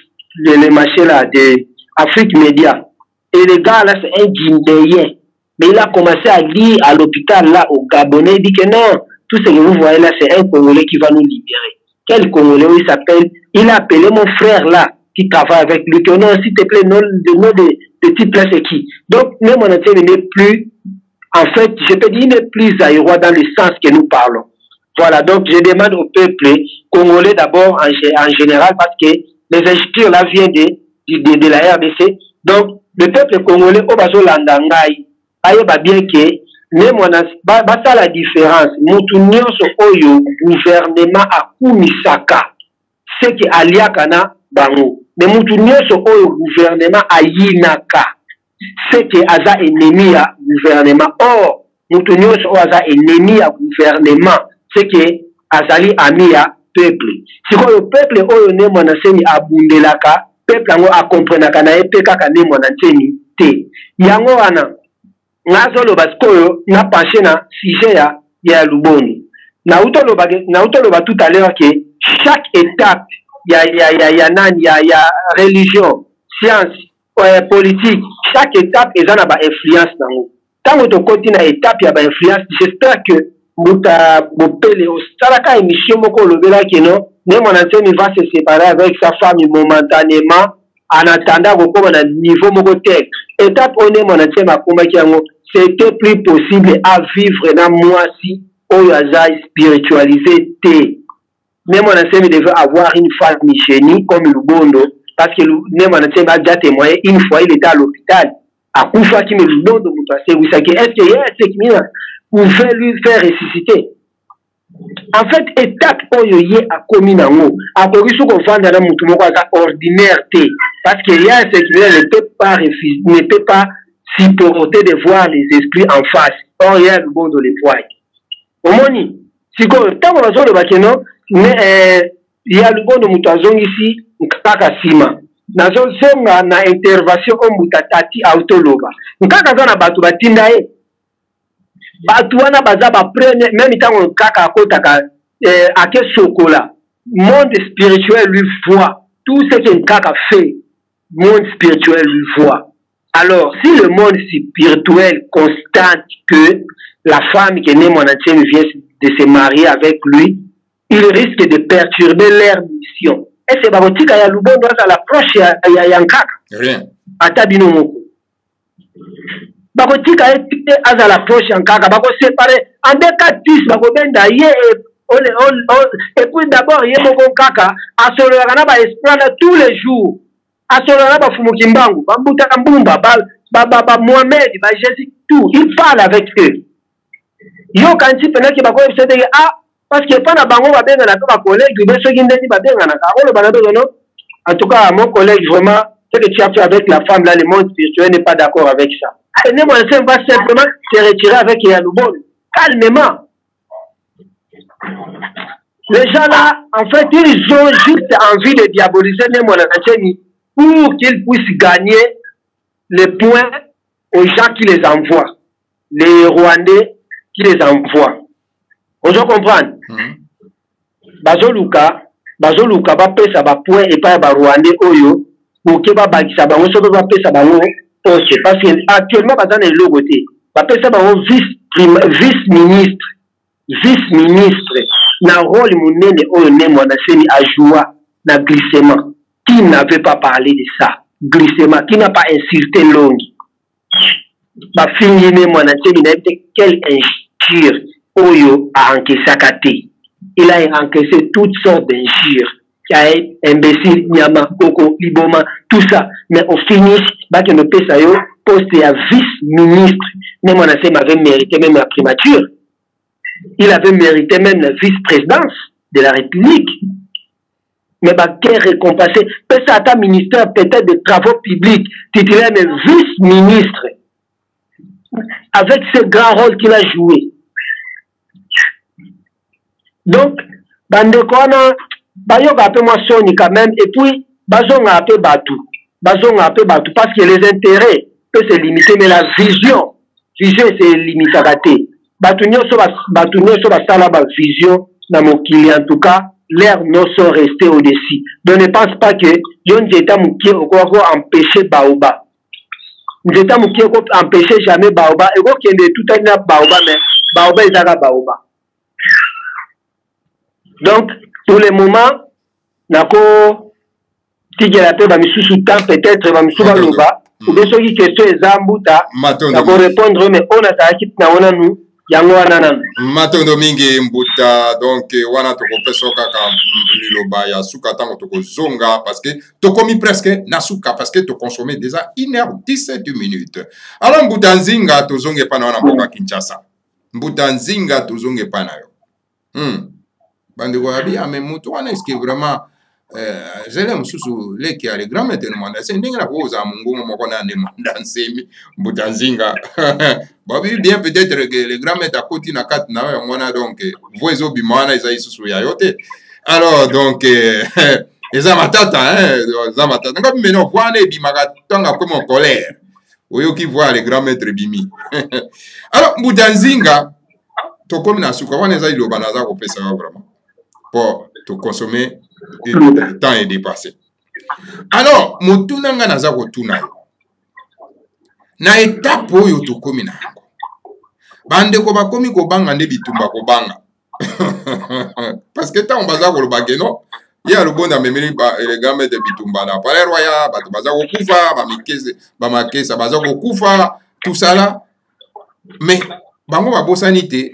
les machins là de Afrique Média. Et le gars là, c'est un Guinéen. Mais il a commencé à lire à l'hôpital là, au Gabonais. Il dit que non, tout ce que vous voyez là, c'est un Congolais qui va nous libérer. Quel Congolais il s'appelle? Il a appelé mon frère là, qui travaille avec lui. Que non, s'il te plaît, le nom de type là, c'est qui? Donc, Némon Ansemi n'est plus, en fait, je peux dire, il n'est plus aérois dans le sens que nous parlons. Voilà, donc je demande au peuple congolais d'abord en général, parce que les injectures là viennent de la RDC. Donc, le peuple congolais, au bazo landangai, aye ba bien que Némon basa la différence. Mutu nyonso oyo gouvernement akumisaka, c'est que aliakana bango. Mais mutu nyonso oyo gouvernement ayinaka, c'est que aza ennemi à gouvernement. Or, mutu nyonso oyo aza ennemi à gouvernement, c'est que azali ami à peuple. Si le peuple oyo Némon Ansemi abundelaka, peuple ango akomprenaka na epeka ka Némon Ansemi te. Yango wana ngazo lo baskoyo na penché na sujet ya Luboni. Na uto lo ba tout à l'heure que chaque étape ya religion, science, politique, chaque étape est na ba influence nango. Tant to côté na étape ya ba influence, j'espère que muta bopele o saraka émission moko lobela que non, Némon Ansemi va se séparer avec sa femme momentanément en attendant qu'on a niveau moko tel. Étape on Némon Ansemi akoma kiango, c'était plus possible à vivre dans moi si on a spiritualisé té. Némon Ansemi devait avoir une femme génie comme Lubondo, parce que Némon Ansemi a déjà témoigné une fois il était à l'hôpital. À Koufa qui me Lubondo est-ce que qui pouvait lui faire ressusciter? En fait, étape oyoye a commis nango. A Korisu qu'on vend dans mon tout ordinaire té. Parce qu'il y a un sécurité ne peut pas supporter de voir les esprits en face. Or, il y a le bon de l'époque. Au moni, si quand on va sur le bakeno, mais il y a le bon de Moutazong ici, Kakasima. Nazo songa na intervention au Moutatati autoloba. Nkaka na batu batindae. Batu wana baza ba prene, même tant kaka akotaka ake sokola. Monde spirituel lui voit tout ce que Nkaka fait. monde spirituel lui voit. Alors, si le monde spirituel constate que la femme qui est née monatienne vient de se marier avec lui, il risque de perturber leur mission. Et c'est barotika ya lubondo à l'approche ya yankaka. Rien. Atabino moko. Barotika à l'approche yankaka. Bako séparer en deux cas tous bako benda ye et puis d'abord ye moko kaka asolana ba esprana tous les jours. Asolana ba fumukimbangu, bambuta mbumba, ba Mohamed, ba Jésus tout, il parle avec eux. Yo kanti pena ki bako ebisete ah parce que pas na bango ba benga na ba collègue be soki ndeni ba benga na ka le banado non. En tout cas mon collègue vraiment ce que tu as fait avec la femme là le monde spirituel n'est pas d'accord avec ça. Et ne moi c'est va simplement se retirer avec Yalubon calmement. Les gens là en fait ils ont juste envie de diaboliser les monacheni pour qu'ils puissent gagner les points aux gens qui les envoient, les Rwandais qui les envoient. On doit comprendre. Bazoluka ba pesa ba point et pas ba Rwandais oyo pour que ba bagisa ba on so ba pesa ba no parce que actuellement ba dans les logoté ba pesa ba vice-ministre na rôle munene oyo ne mwana seni a joué na glissement. Qui n'avait pas parlé de ça? Glissement, qui n'a pas insulté Longue. Ma fille ne mwana seni na quel injure oyo a encaissé Kate. Il a encaissé toutes sortes d'injures. Kae, imbécile, Nyama, Koko, Liboma, tout ça. Mais au finish, Bake no Pesayo, poste à vice-ministre. Mais mon ancien avait mérité même la primature. Il avait mérité même la vice-présidence de la République. Mais Bake récompensé. Pesa à ta ministère peut-être de travaux publics, titulaire de vice-ministre. Avec ce grand rôle qu'il a joué. Donc, bandekona, bayoga un peu moi soni quand même, et puis, bazonga un peu batou, parce que les intérêts peuvent se limiter, mais la vision c'est limité à rater. Batunyo so basala ba vision, dans mon client, en tout cas, l'air non sont restés au-dessus. Donc, ne pense pas que, yon jeta mouki, ou quoi empêcher baoba. Jeta mouki, empêcher jamais baoba, et quoi qu'il y ait tout un baoba, mais baoba, ils ont baoba. Donc, pour le moment, nako tigela pe ba misusu temps peut-être ba misusu loba ou bien ceux qui question ezambuta nako répondre mais on a ta équipe na ona nu yango wana nan matondo mingi mbuta donc wana to kopeso kaka liloba ya suka tango to kozonga parce que to komi presque na suka parce que to consommer déjà 1h17 minutes. Alors mbuta nzinga to zonge pa na wana mboka Kinshasa. Mbuta nzinga to zonge pa na yo. Bandeko yabi ame mutu wana est-ce que vraiment zele mususu leki ya le grand maître demanda c'est ndenge na koza mungu moko na demanda nsemi mbutanzinga babi bien peut-être que le grand maître akoti na kat na yo ngona donc voizo bimana isa isusu ya yote alors donc eza matata eza matata ngapi meno kwane bimaka tanga comme en colère oyo qui voit le grand maître bimi alors mbutanzinga to comme na suka wana eza iloba na za ko pesa vraiment pour te consommer, le temps est dépassé. Alors, motuna nga naza kotuna yo. Na étape oyo to komi na yango. Bande ko bakomi ko banga nde bitumba ko banga. Parce que tant baza ko lobake no, ya lobonda memeli ba le gambe de bitumba na palais royal, ba baza ko kufa, ba makesa baza ko kufa, tout ça là. Mais bango ba bosanité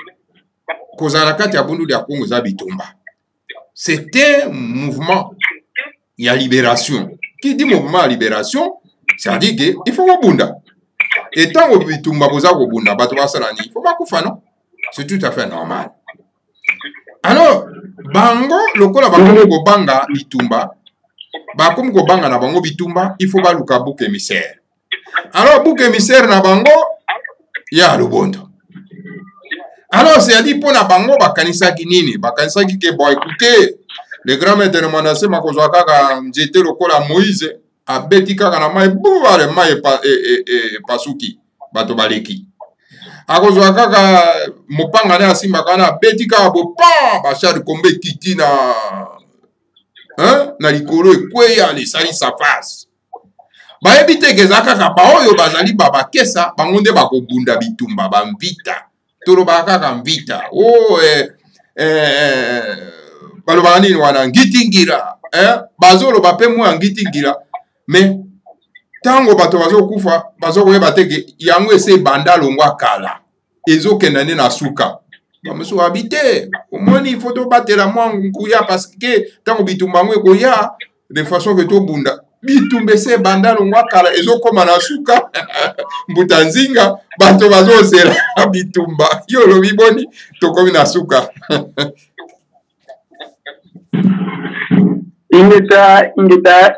kozala kati ya bundu ya Congo za bitumba. C'était un mouvement, il y a libération. Qui dit mouvement à libération, ça dit qu'il faut que bunda. Et tant que bitumba boza ko bunda, bato basalani, il faut pas kufa non. C'est tout à fait normal. Alors, bango lokola bakomi ko banga bitumba, bakomi ko banga na bango bitumba, il faut ba luka bouc émissaire. Alors bouc émissaire na bango ya lobondo. Alors, c'est-à-dire, pour la bango, bakanisa kinini, bakanisa ki ke bon, écoutez, le grand maître de Manassé, makozwaka ka njete lokola Moïse, a beti kaka na mai, bouva le mai et pasuki, bato baleki. A kozwaka ka mopanga ne asimba kana, beti kaka bo pan, bachar kombe kiti na, hein, na likolo, ekweya, les sali sa face. bayebite kezaka baoyo bazali babakesa bango nde bakobunda bitumba bamvita toloba kaka mvita balobaka nini wana ngitingira bazoloba mpe mwa ngitingira me ntango bato bazokufa bazokoyeba teke yango ese ebanda longwa kala ezokenda nde na suka bamosuku abite omoni ifo tobatela mwa nkuya parceke ntango bitumba yango ekoya de façon ke tobunda bitumba ese ebanda longwa kala ezokoma na suka mbuta nzinga bato bazozela bitumba yo olobi boni tokomi na suka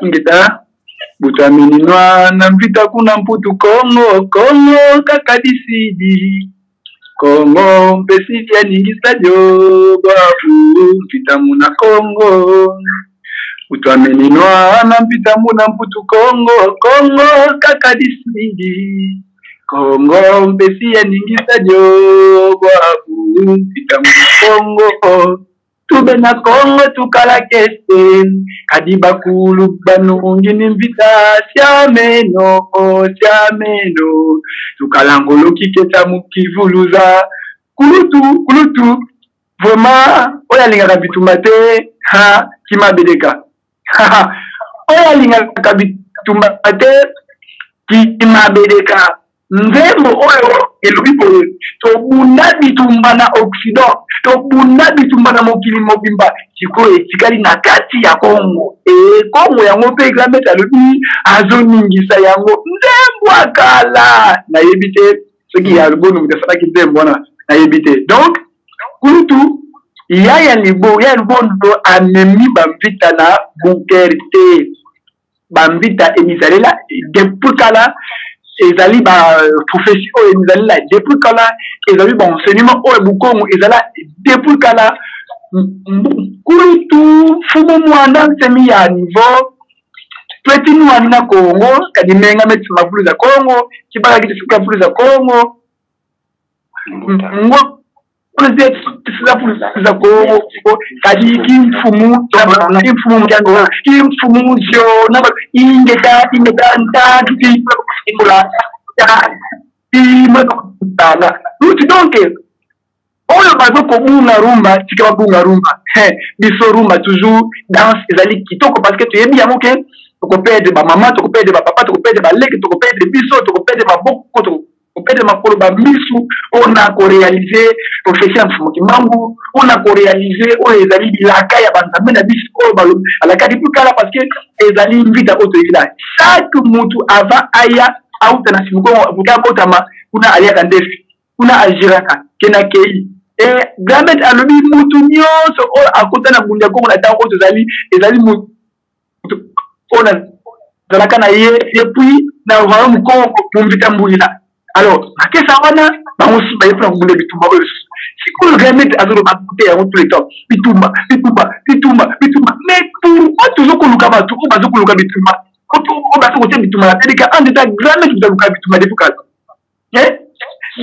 ingeta butu amininwa na mpita kuna mputu Kongo kaka disidi Kongo mpesi ya ningisa jo babu mpita muna Kongo butu amininwa na mpita muna mputu Kongo kaka disidi Kongo mpesi ya ningisa jo babu mpita muna Kongo tube na Kongo tukala kese kadiba kulu banungi nimvita siameno tukalangolo kiketa mukivuluza kulutu vraiment oya linga bitumba te ha kimabedeka oya linga bitumba te kimabedeka nzembo oyo elobipo to bunda bitumba na Occident to bunda bitumba na mokili mobimba chiko etikali na kati ya Kongo Kongo yango pe grameta lobi azoningisa yango nzembo akala na yebite soki ya lubono mutafata kinzembo na yebite donc kutu ya lubono anemi bamvita na Bukerte bamvita emisalela depuis kala ezali ba profession ezali la depuis kala ezali ba enseignement o bukongo ezala depuis kala kurutu fumo mwana semi ya niveau petit mwana na Kongo kadimenga meti mafulu za Kongo kibaka kitu fulu za Kongo ngo president za Kongo kadi kimfumu mjango kimfumu jo na ingeta ndati imula imana luti donke oyo bazo ko bunga rumba tika bunga rumba biso rumba toujours danse ezali kitoko parce que tu yebi yango ke toko pede ba mama toko pede ba papa toko pede ba leki toko pede biso toko pede ba boko toko pede makolo ba misu ona ko réaliser profession mfumoki mangu ona ko réaliser oyo ezali bilaka ya banzambe na biso oyo balo alaka di kala parce que ezali invita auto evila chaque mutu ava aya auta na simuko buka botama kuna aliaka ndefi kuna ajiraka kena kei gamet alobi mutu nyonso oyo akota na bunda kongo na tango ezali mutu ona zalaka na ye depuis na royaume Congo mumvita mbulila alors akesa wana bangosi bayepona kubunda bitumba oyo sikolo gamet azolo bakute yango tout le temps bitumba mais pour toujours koluka batu ko bazokoluka bitumba ko bazokute bitumba na teleka en état gamet bitumba bitumba depuis kala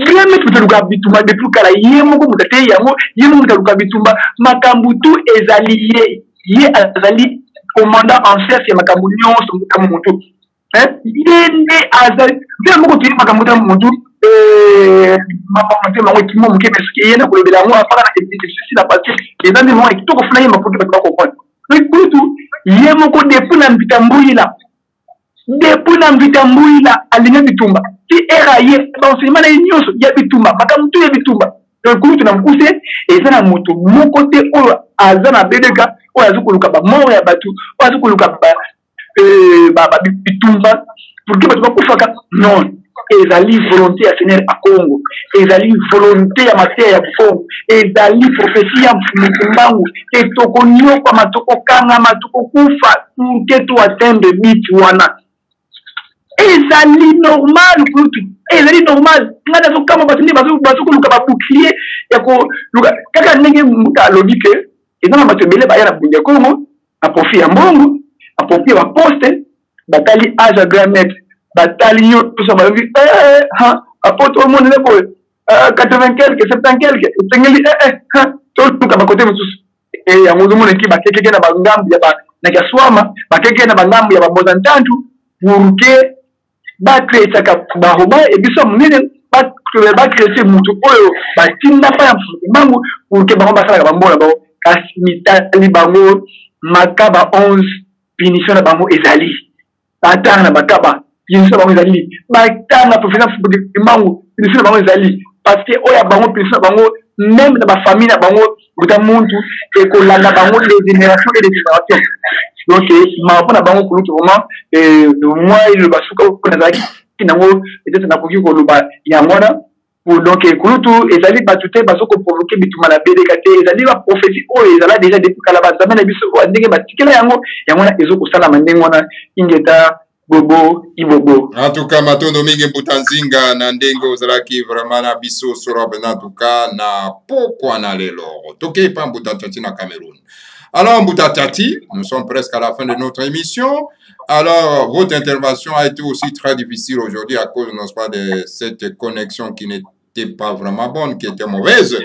gamet bitumba bitumba depuis kala yemoko mutate yango yemoko mutaluka bitumba makambutu ezali ye azali commandant en chef ya makambu nyonso kama mutu yende azali moko tiri makambu ta mutu mama mango kimo muke meske yena kolobela ngo afala na ceci la partie ezandi mo kitoko funa ye mafuta ba comprendre donc kutu yemoko depuis na mbitambuyila alinga bitumba ki era ye enseignement na nyonso ya bitumba makambu ya bitumba donc kutu na mukuse ezana moto moko te oyo azana bedeka oyo azokoluka ba mort ya batu oyo azokoluka ba bitumba pour que batu bakufaka non ezali volonté ya Seigneur a Congo ezali volonté ya matière ya Congo ezali prophétie ya mfumbangu etoko nyokwa matoko kanga matoko kufa pour que tu atteindre but wana ezali normal kutu ezali normal ngada zo kama batini bazokoluka ba bouclier ya ko luka kaka ndenge muta lobike ezana matebele ba ya na bunja Congo a profit ya mbongo a profit ya poste batali age gramet batali yo tout ça babi apoto au monde lebo 80 quelque 70 quelque tengeli tout ka bakote mususu ya muzo mone ki bakeke na bangambu ya ba na kaswama bakeke na bangambu ya baboza ntantu pour que créer ça baroma et puis ça mine ba créer mutu oyo ba tinda pa bango pour que baroma ça ba mbona ba kasimita li bango makaba 11 punition na bango ezali atana na makaba punition bango ezali batana professeur bango punition bango ezali parce que oya bango punition bango même dans ma famille na bango buta muntu et ko landa bango les générations et les générations donc ma pona bango pour tout moment moi il va souka ko na zaki kinango peut-être na koki ko luba ya ngona pour donc kulutu ezali batute bazoko provoquer bituma na BDKT ezali ba prophétie o ezala déjà depuis kala ba zamana biso o ndenge batikela yango ngona ezoko sala mandengona ingeta Bobo, Ibobo. En tout cas, Matondo Mingi Mbutanzinga, Nandengo, Ozalaki, vraiment, na biso, Sorobe, en tout cas, na pourquoi na lelo. Toké, pas Mbutatati na Cameroun. Alors, Mbutatati, nous sommes presque à la fin de notre émission. Alors, votre intervention a été aussi très difficile aujourd'hui à cause, n'est-ce pas, de cette connexion qui n'était pas vraiment bonne, qui était mauvaise.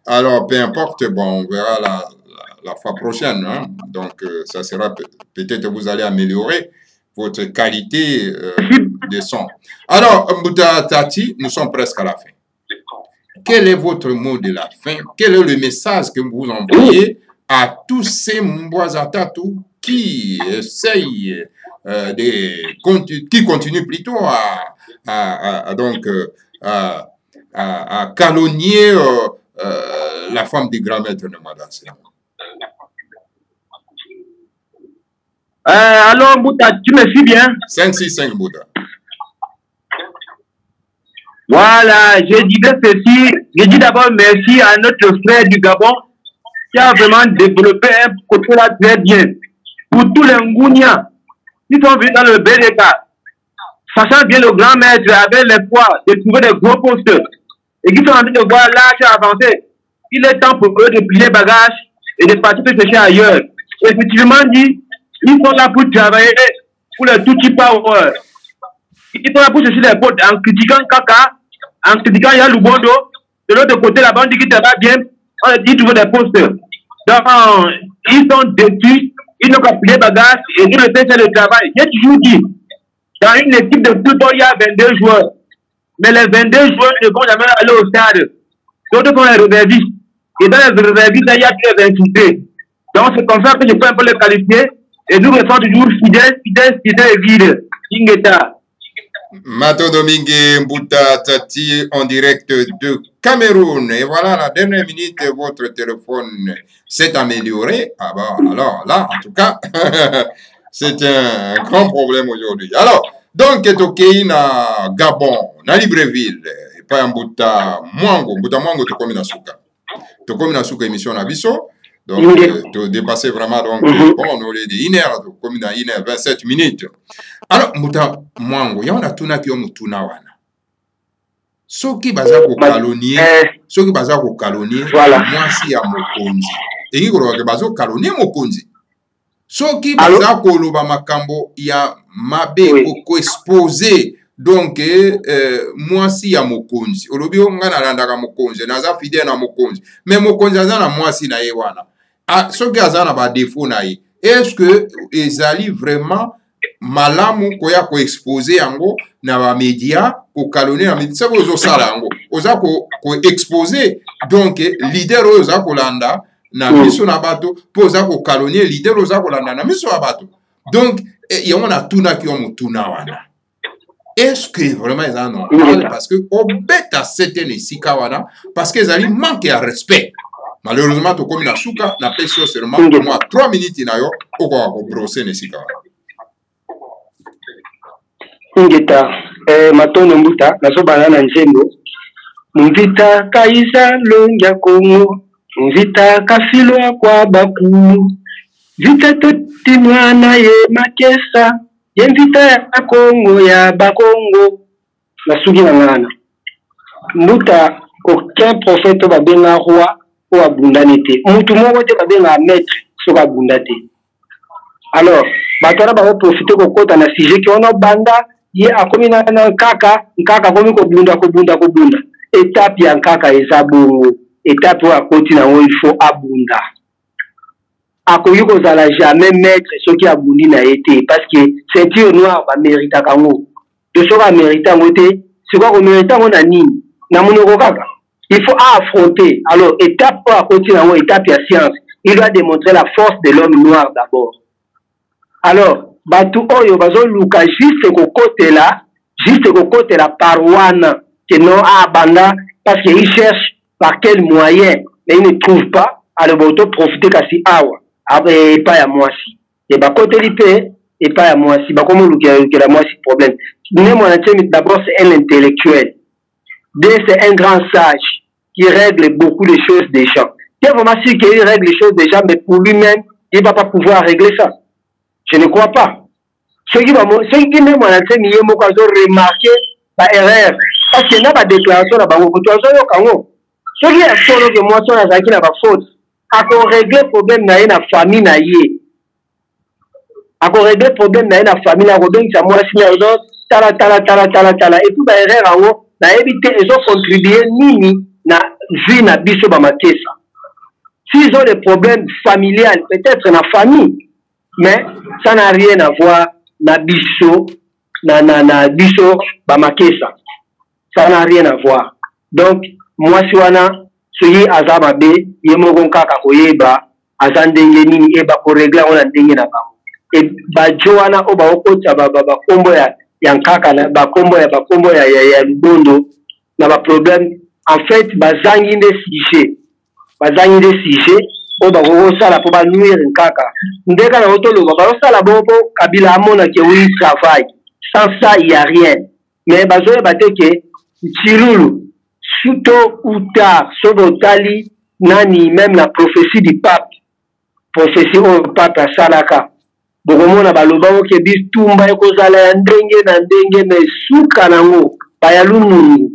Alors, peu importe, bon, on verra la fois prochaine. Hein? Donc, ça sera peut-être vous allez améliorer votre qualité de son. Alors, Mbutatati, nous sommes presque à la fin. Quel est votre mot de la fin? Quel est le message que vous envoyez à tous ces Mbouazatatu qui essayent qui continuent plutôt à calomnier la femme du grand maître de Madagascar? Alors, Mbouta, tu me suis bien? 565 Mbouta. Voilà, je disais ceci. Je dis d'abord merci à notre frère du Gabon qui a vraiment développé un côté là très bien. Pour tous les Ngounia qui sont venus dans le BDK, sachant bien le grand maître avec l'espoir de trouver des gros postes et qui sont en train de voir l'âge avancer, il est temps pour eux de plier bagages et de partir se chercher ailleurs. Effectivement dit, ils sont là pour travailler pour les tout petits power. Ils sont là pour chercher les potes en critiquant Kaka, en critiquant Yalubondo. De l'autre côté, la bande qui travaille bien, on dit trouver des postes. Donc, ils sont déçus, ils n'ont qu'à plier bagages et ils ne fait le travail. J'ai toujours dit, dans une équipe de football, il y a 22 joueurs. Mais les 22 joueurs ne vont jamais aller au stade. D'autres sont les réservistes. Et dans les réservistes, il y a tous les infiltrés. Donc, c'est comme ça que je peux un peu les qualifier. Et nous restons toujours fidèles et vides. Ingeta. Mato Domingue Mbutatati en direct de Cameroun. Et voilà, la dernière minute, votre téléphone s'est amélioré. Ah bon, alors là, en tout cas, c'est un grand problème aujourd'hui. Alors, donc, Tokei na Gabon, na Libreville, et pas Mbuta Mwango, tu comme na Souka. Tu comme na Souka émission na Bisso. Donc, de dépasser vraiment, donc, bon, on est de 1 heure, comme dans 1 heure 27 minutes. Alors, Mbuta Mwango, il y a un tuna qui est mutuna wana. Ceux qui basent au calonier, moi si à Mokonzi. Et qui basent au calonier Mokonzi. Ceux qui basent au Loba Makambo, il y a Mabe ko exposé. Donc, moi si à Mokonzi. Olobi ongana landaka Mokonzi, naza fidèle na Mokonzi. Mais Mokonzi azana moi si na yewana. Ah, ceux qui azana ba défaut na ye. Est-ce que ezali vraiment malamu koya ko exposer yango na ba média ko calomnier na média ko zo sala yango oza ko exposer donc leader oza ko landa na miso na bato poza ko calomnier leader oza ko landa na miso na bato donc yango na tuna ki omo tuna wana. Est-ce que vraiment ils en ont normal parce que au bête à certaines sikawana parce que ils manquent à respect. Malheureusement to comme na souka na pesio seulement moi 3 minutes na yo ko brosser ne sikawana. Ingeta Matondo Mbuta nasobana na nzembo mvita kaisa lonja Kongo mvita kafilwa kwa bakulu vita toti mwana ye makesa ye mvita ya Kongo ya bakongo nasuki na ngana Mbuta aucun prophète va benga roi ou abundante mutu moko te ba benga maître so abundante. Alors batara ba profiter ko kota na sujet ki ono banda ye akomi na nkaka komi ko bunda étape ya nkaka eza bongo étape wa koti na il faut abunda akoki kozala jamais maître soki abundi na ye te parce que ceinture noire baméritaka yango to soki amérite yango te sikoyo akomérite yango na nini na monoko kaka il faut affronter alors étape oyo akoti nango étape ya science il doit démontrer la force de l'homme noir d'abord alors bato oyo bazoluka juste kokotela par wana que non abanda parce qu'il cherche par quel moyen mais il ne trouve pas alors bato profiter kasi awa et pas à moi si et bah côté l'IP et pas à moi si bah comment le moi si problème d'abord c'est un intellectuel deux c'est un grand sage qui règle beaucoup de choses des gens c'est vraiment sûr qu'il règle les choses des gens mais pour lui-même il va pas pouvoir régler ça je ne crois pas ceux qui même remarqué la erreur parce qu'il n'y a pas de déclaration là-bas ceux qui a solo que moi sur la qui n'a pas faute à régler le problème dans la famille na yé à régler le problème dans la famille na rodon ça moi si tala et tout ba erreur en haut na éviter ils ont contribué nini na vie na biso ba makesa s'ils ont des problèmes familiales peut-être na famille mais ça n'a rien à voir na biso na biso ba makesa ça n'a rien à voir donc moi si wana soyi azama be yemoko kaka koyeba azandenge nini eba ko régler on ndenge na bango et ba joana o ba okota ba kombo ya nkaka na ba kombo ya lubondo na ba problème en fait bazangi des sujets o ba ko sala po ba nuire nkaka ndeka na otolo ba sala bobo kabila amona ke oui travail sans ça il y a rien mais bazoye bateke Chilulu tôt ou tard, Sobotali, Nani, même la prophétie du pape, prophétie au pape à Salaka. Bokomona baloba ke bis tumba ekozala ndenge na ndenge mais suka nango bayalunu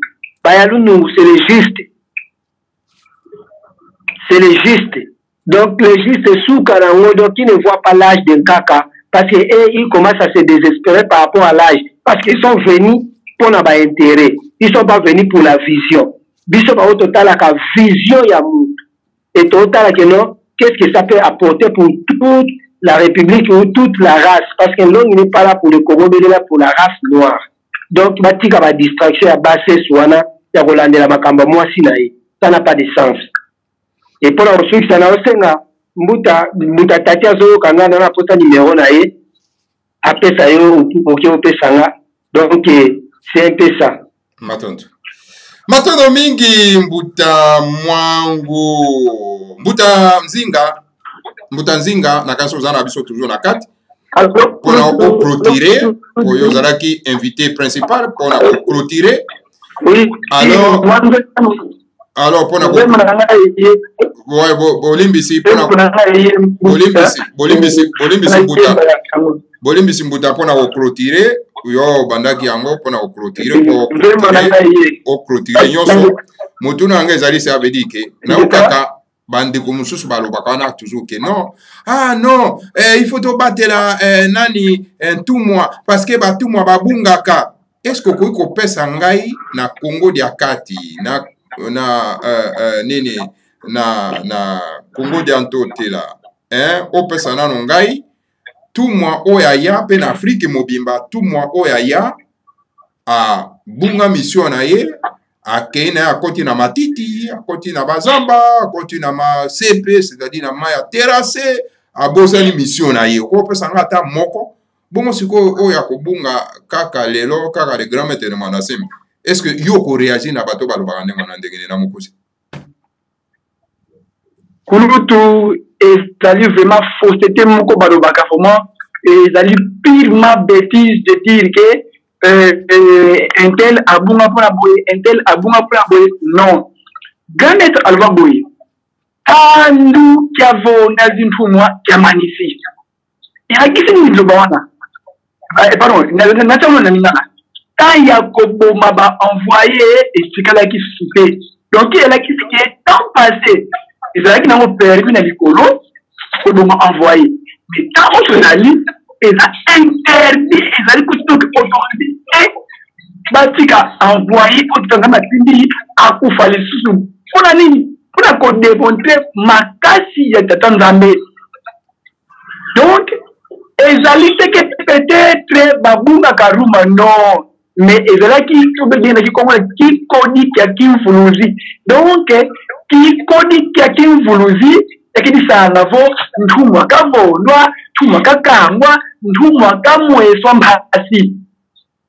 c'est le juste donc le juste suka nango donc il ne voit pas l'âge d'un kaka parce que ils commencent à se désespérer par rapport à l'âge parce qu'ils sont venus pour n'avoir intérêt ils sont pas venus pour la vision biso ba total la vision ya monde et total que non qu'est-ce que ça peut apporter pour toute la République ou toute la race parce que l'homme n'est pas là pour le Congo mais il est là pour la race noire donc batika ba distraction ya basse soana ya kolandela makamba mwasi na ye ça n'a pas de sens et pour la ressource ça na osenga mbuta tati azo kanga na pota numéro na ye apesa yo oki opesanga donc c'est un peu ça Matondo mingi mbuta mwangu mbuta nzinga na kaso zana biso toujours na kati pour na clôturer pour yo zalaki invité principal pour na clôturer oui alors pour na bolimbisi pour na bolimbisi mbuta pour na clôturer yo bandaki yango pour na clôturer pour clôturer nyonso mutuna anga ezali ça veut dire que na ukaka bandeko mususu balobaka na toujours que non non il faut to batela nani tout mois parce que ba tout mois babungaka est-ce que ko pesa ngai na Congo dia kati na nini na Congo dia ntotela o pesa na ngai tout mois oyaya pe na Afrique mobimba tout mois oyaya a bunga mission na ye akena akoti na matiti akoti na bazamba akoti na ma CP c'est-à-dire na maya terrassé abosani mission na ye ko pesa ngata moko bongo siko oya ko bunga kaka lelo kaka le grand maître de Manasem est-ce que yo ko réagir na bato balobaka ndenge na ndenge na mokosi kulutu ezali vraiment fausseté moko balobaka vraiment ezali purement bêtise de dire que un tel abunga pour la boye un tel abunga pour la boye non grand maître alva boye andu kiavo nazin fumwa kia magnifique et à qui c'est une globawana pardon national naminana quand Yakobo m'a envoyé et c'est qu'elle a qui se fait donc elle a qui est temps passé et c'est là qu'il n'a pas permis à l'écolo pour m'a envoyé mais quand on se lit et ça interdit et ça dit que tout autorité batika envoyé autant que matindi à kufali susu pour la ligne pour la démontrer makasi ya tata nzambe ezali que peut-être babunga karuma non mais ezala ki bien ki kongo ki kodi ki mfuluzi donc ki kodi ki mfuluzi ekidi sana vo ntumwa kavondwa ntumwa kakangwa ntumwa kamweso mbasi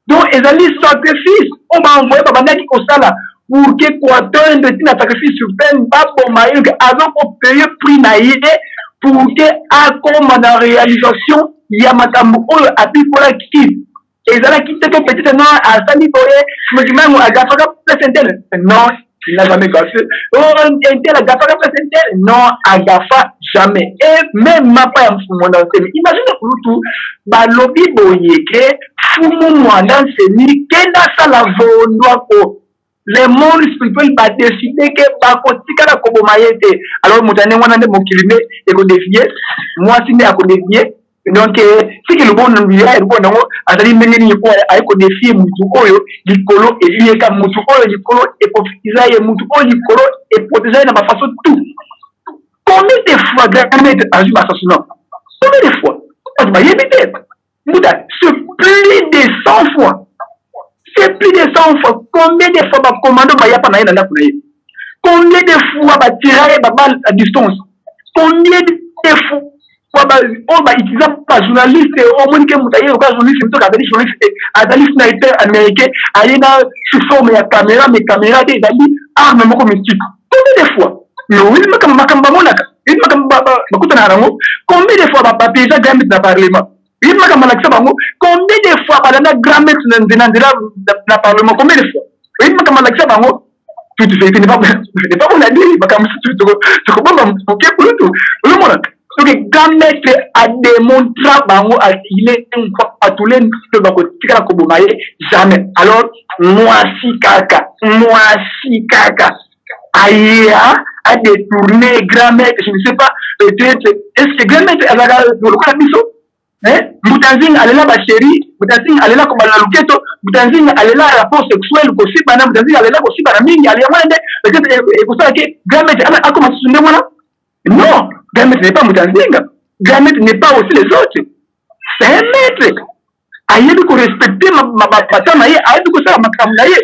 donc ezali sacrifice on va envoyer babanda ki kosala pour que Équateur de tina sacrifice sur peine pas pour maïs avant qu'on paye prix naïe pour que à comme la réalisation il y a matambo a pi pour la qui ezala ki te que peut-être non à sali boye me dis même à gafaka présentel non il n'a jamais gaffé oh intel à gafaka présentel non à gafa jamais et même ma pas mon dans ce imagine pour tout ba lobby boye que fumu mwanda seni kenda sala vondwa ko les mondes spirituels va décider que va kotika la kobo mayete alors mutane wana nde mokilime et ko défier moi si ne a ko défier donc si que le bon ndia et bon ngo azali mengeni ko ay ko défier mutu oyo likolo et lié ka mutu oyo likolo et profitiza ye mutu oyo likolo et protéger na ba façon tout combien de fois grand-mère a eu assassinat combien de fois on va y éviter muta c'est plus de 100 fois. C'est plus de 100 fois. Combien de fois ma commando va y avoir na combien de fois va tirer ma balle à distance? Combien de fois on va utiliser par journaliste au moins que mutaye ou pas journaliste plutôt qu'avec journaliste adali sniper américain ayena sous forme ya caméra mais caméra des dali arme moko mystique. Combien de fois? Non, il m'a comme makamba monaka. Il m'a comme bakuta na rango. Combien de fois va papier ça gamme dans parlement? Il m'a comme combien de fois balana grand-mère dans parlement combien de fois il m'a comme tout fait n'est pas mon avis m'a comme tu comprends OK pour tout le monde donc grand-mère a démontré bango à il est une fois à tous les de bako tika ko bomaye jamais alors moi si kaka aya a détourné grand-mère je ne sais pas peut-être est-ce que grand-mère elle a le biso Mutanzing alela ba chéri, Mutanzing alela ko bala luketo, Mutanzing alela rapport sexuel ko si bana Mutanzing alela ko si bana mingi alela mwende, peut-être et pour ça que grand-mère a comment se sonner voilà? Non, grand-mère n'est pas Mutanzing. Grand-mère n'est pas aussi les autres. C'est un maître. Aïe de ko respecter ma pata naie, aïe de ko ça ma kam naie.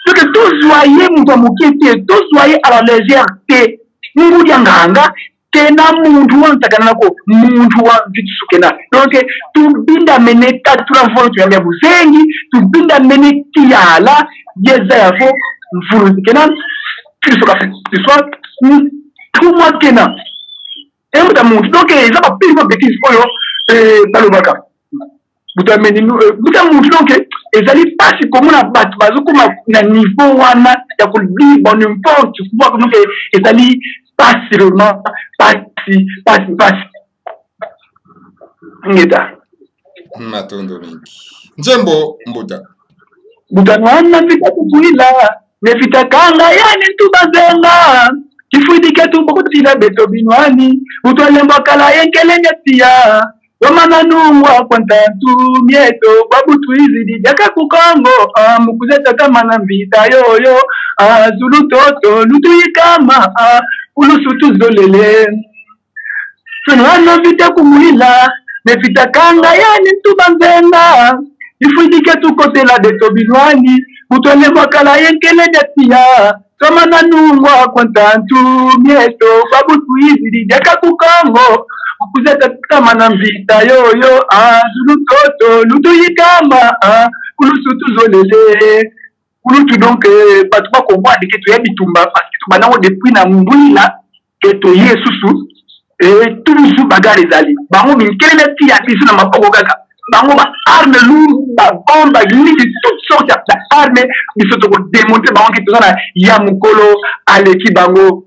Donc tous soyez mutamukete, tous soyez à la légèreté. Mungu yanganga kena mundu wantakana ko mundu wanjitsukena donc tubinda mene katura volo tu ya buzengi tubinda mene kiala yeza yavo mfuru kena kristo ka soit tout moi kena et muta mundu donc ça va plus de bêtises oyo balobaka buta meni buta mundu donc ezali pasi komona batu bazokoma na niveau wana ya ko bi bon n'importe quoi comme ezali pas seulement pas ngeta matondo mingi njembo mbuta mwana vita kukuila nefita kanga yani tubazenga kifuidike tumbokutila beto binwani utolemba kala yenkele nyatia wamana nungwa kwantantu mieto babutu izidi jaka kukongo mukuzeta kama na mbita yoyo zulu toto lutu yikama ulusutu zolele sunwano vita kumuila nefita kanga yani tubanzenga ifuidike tukotela beto binwani utolemba kala yenkele nyatia kama na nungwa kwantantu mieto babutu izidi jaka kukongo kuzeta kama na mbita yoyo zulu toto lutu yikama kulusutu zolele kulutu donc batu ba comprendre que tu es bitumba parce que tu banango depuis na mbula que tu yesusu et toujours bagarre ezali bango minkele ti ya biso na mapoko kaka bango ba arme lourde ba bomba ni de toutes sortes d'armes biso to démontrer bango que tozana ya mukolo aleki bango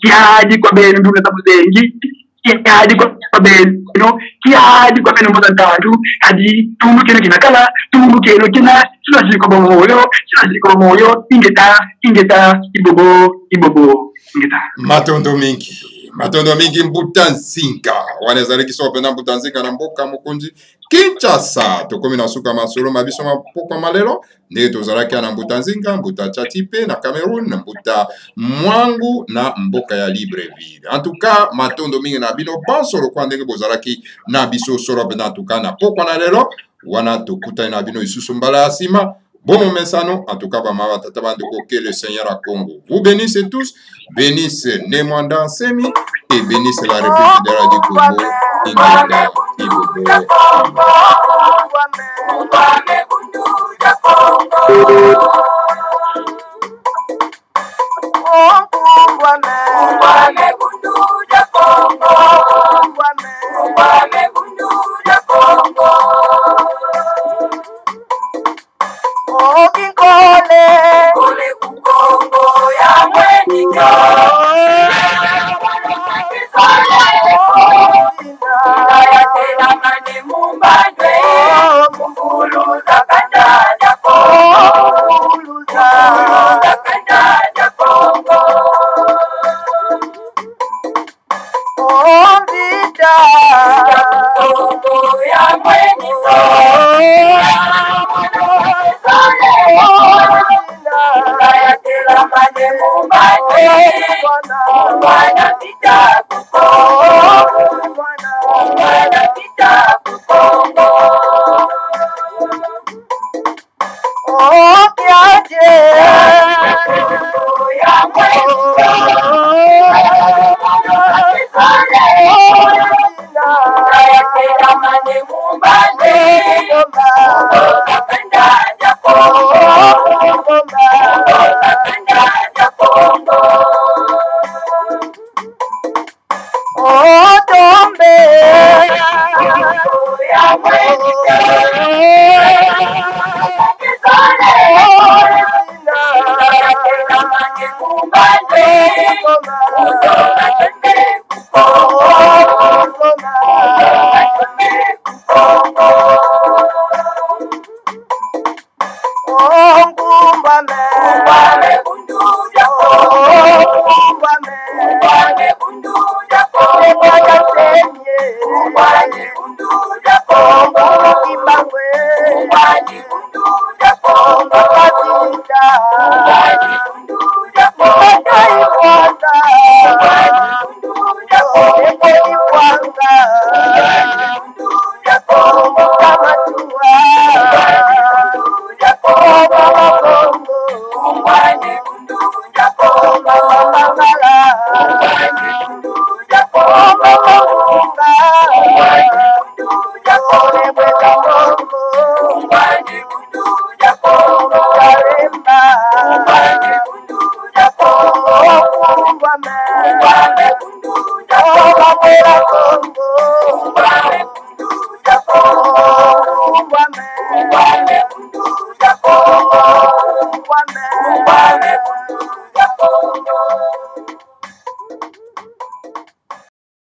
kiadi kwa bene nduna tabuzengi kiadi kwa bene no kiadi kwa bene mbota ntandu adi tumbu kene kinakala tumbu kene kina sinaji kwa moyo ingeta ibobo ingeta matondo mingi mbuta nsinka wanezali kiso pena butanzika na mboka mokonzi Kinshasa tokomi na suka masolo mabiso mapokwa malelo nde tozalaki na butanzinga mbuta Chatipe na Cameroun na mbuta Mwangu na mboka ya Libreville. En tout cas matondo mingi na bino bansolo kwa ndenge bozalaki na biso solo pena en tout cas na pokwa na lelo wana tokuta na bino isusu mbala asima. Bon mensano, en tout cas, que le Seigneur a Congo vous bénisse tous, bénisse Nemwanda Semi et bénisse la République de la du Congo. Ingeda, Ibobo.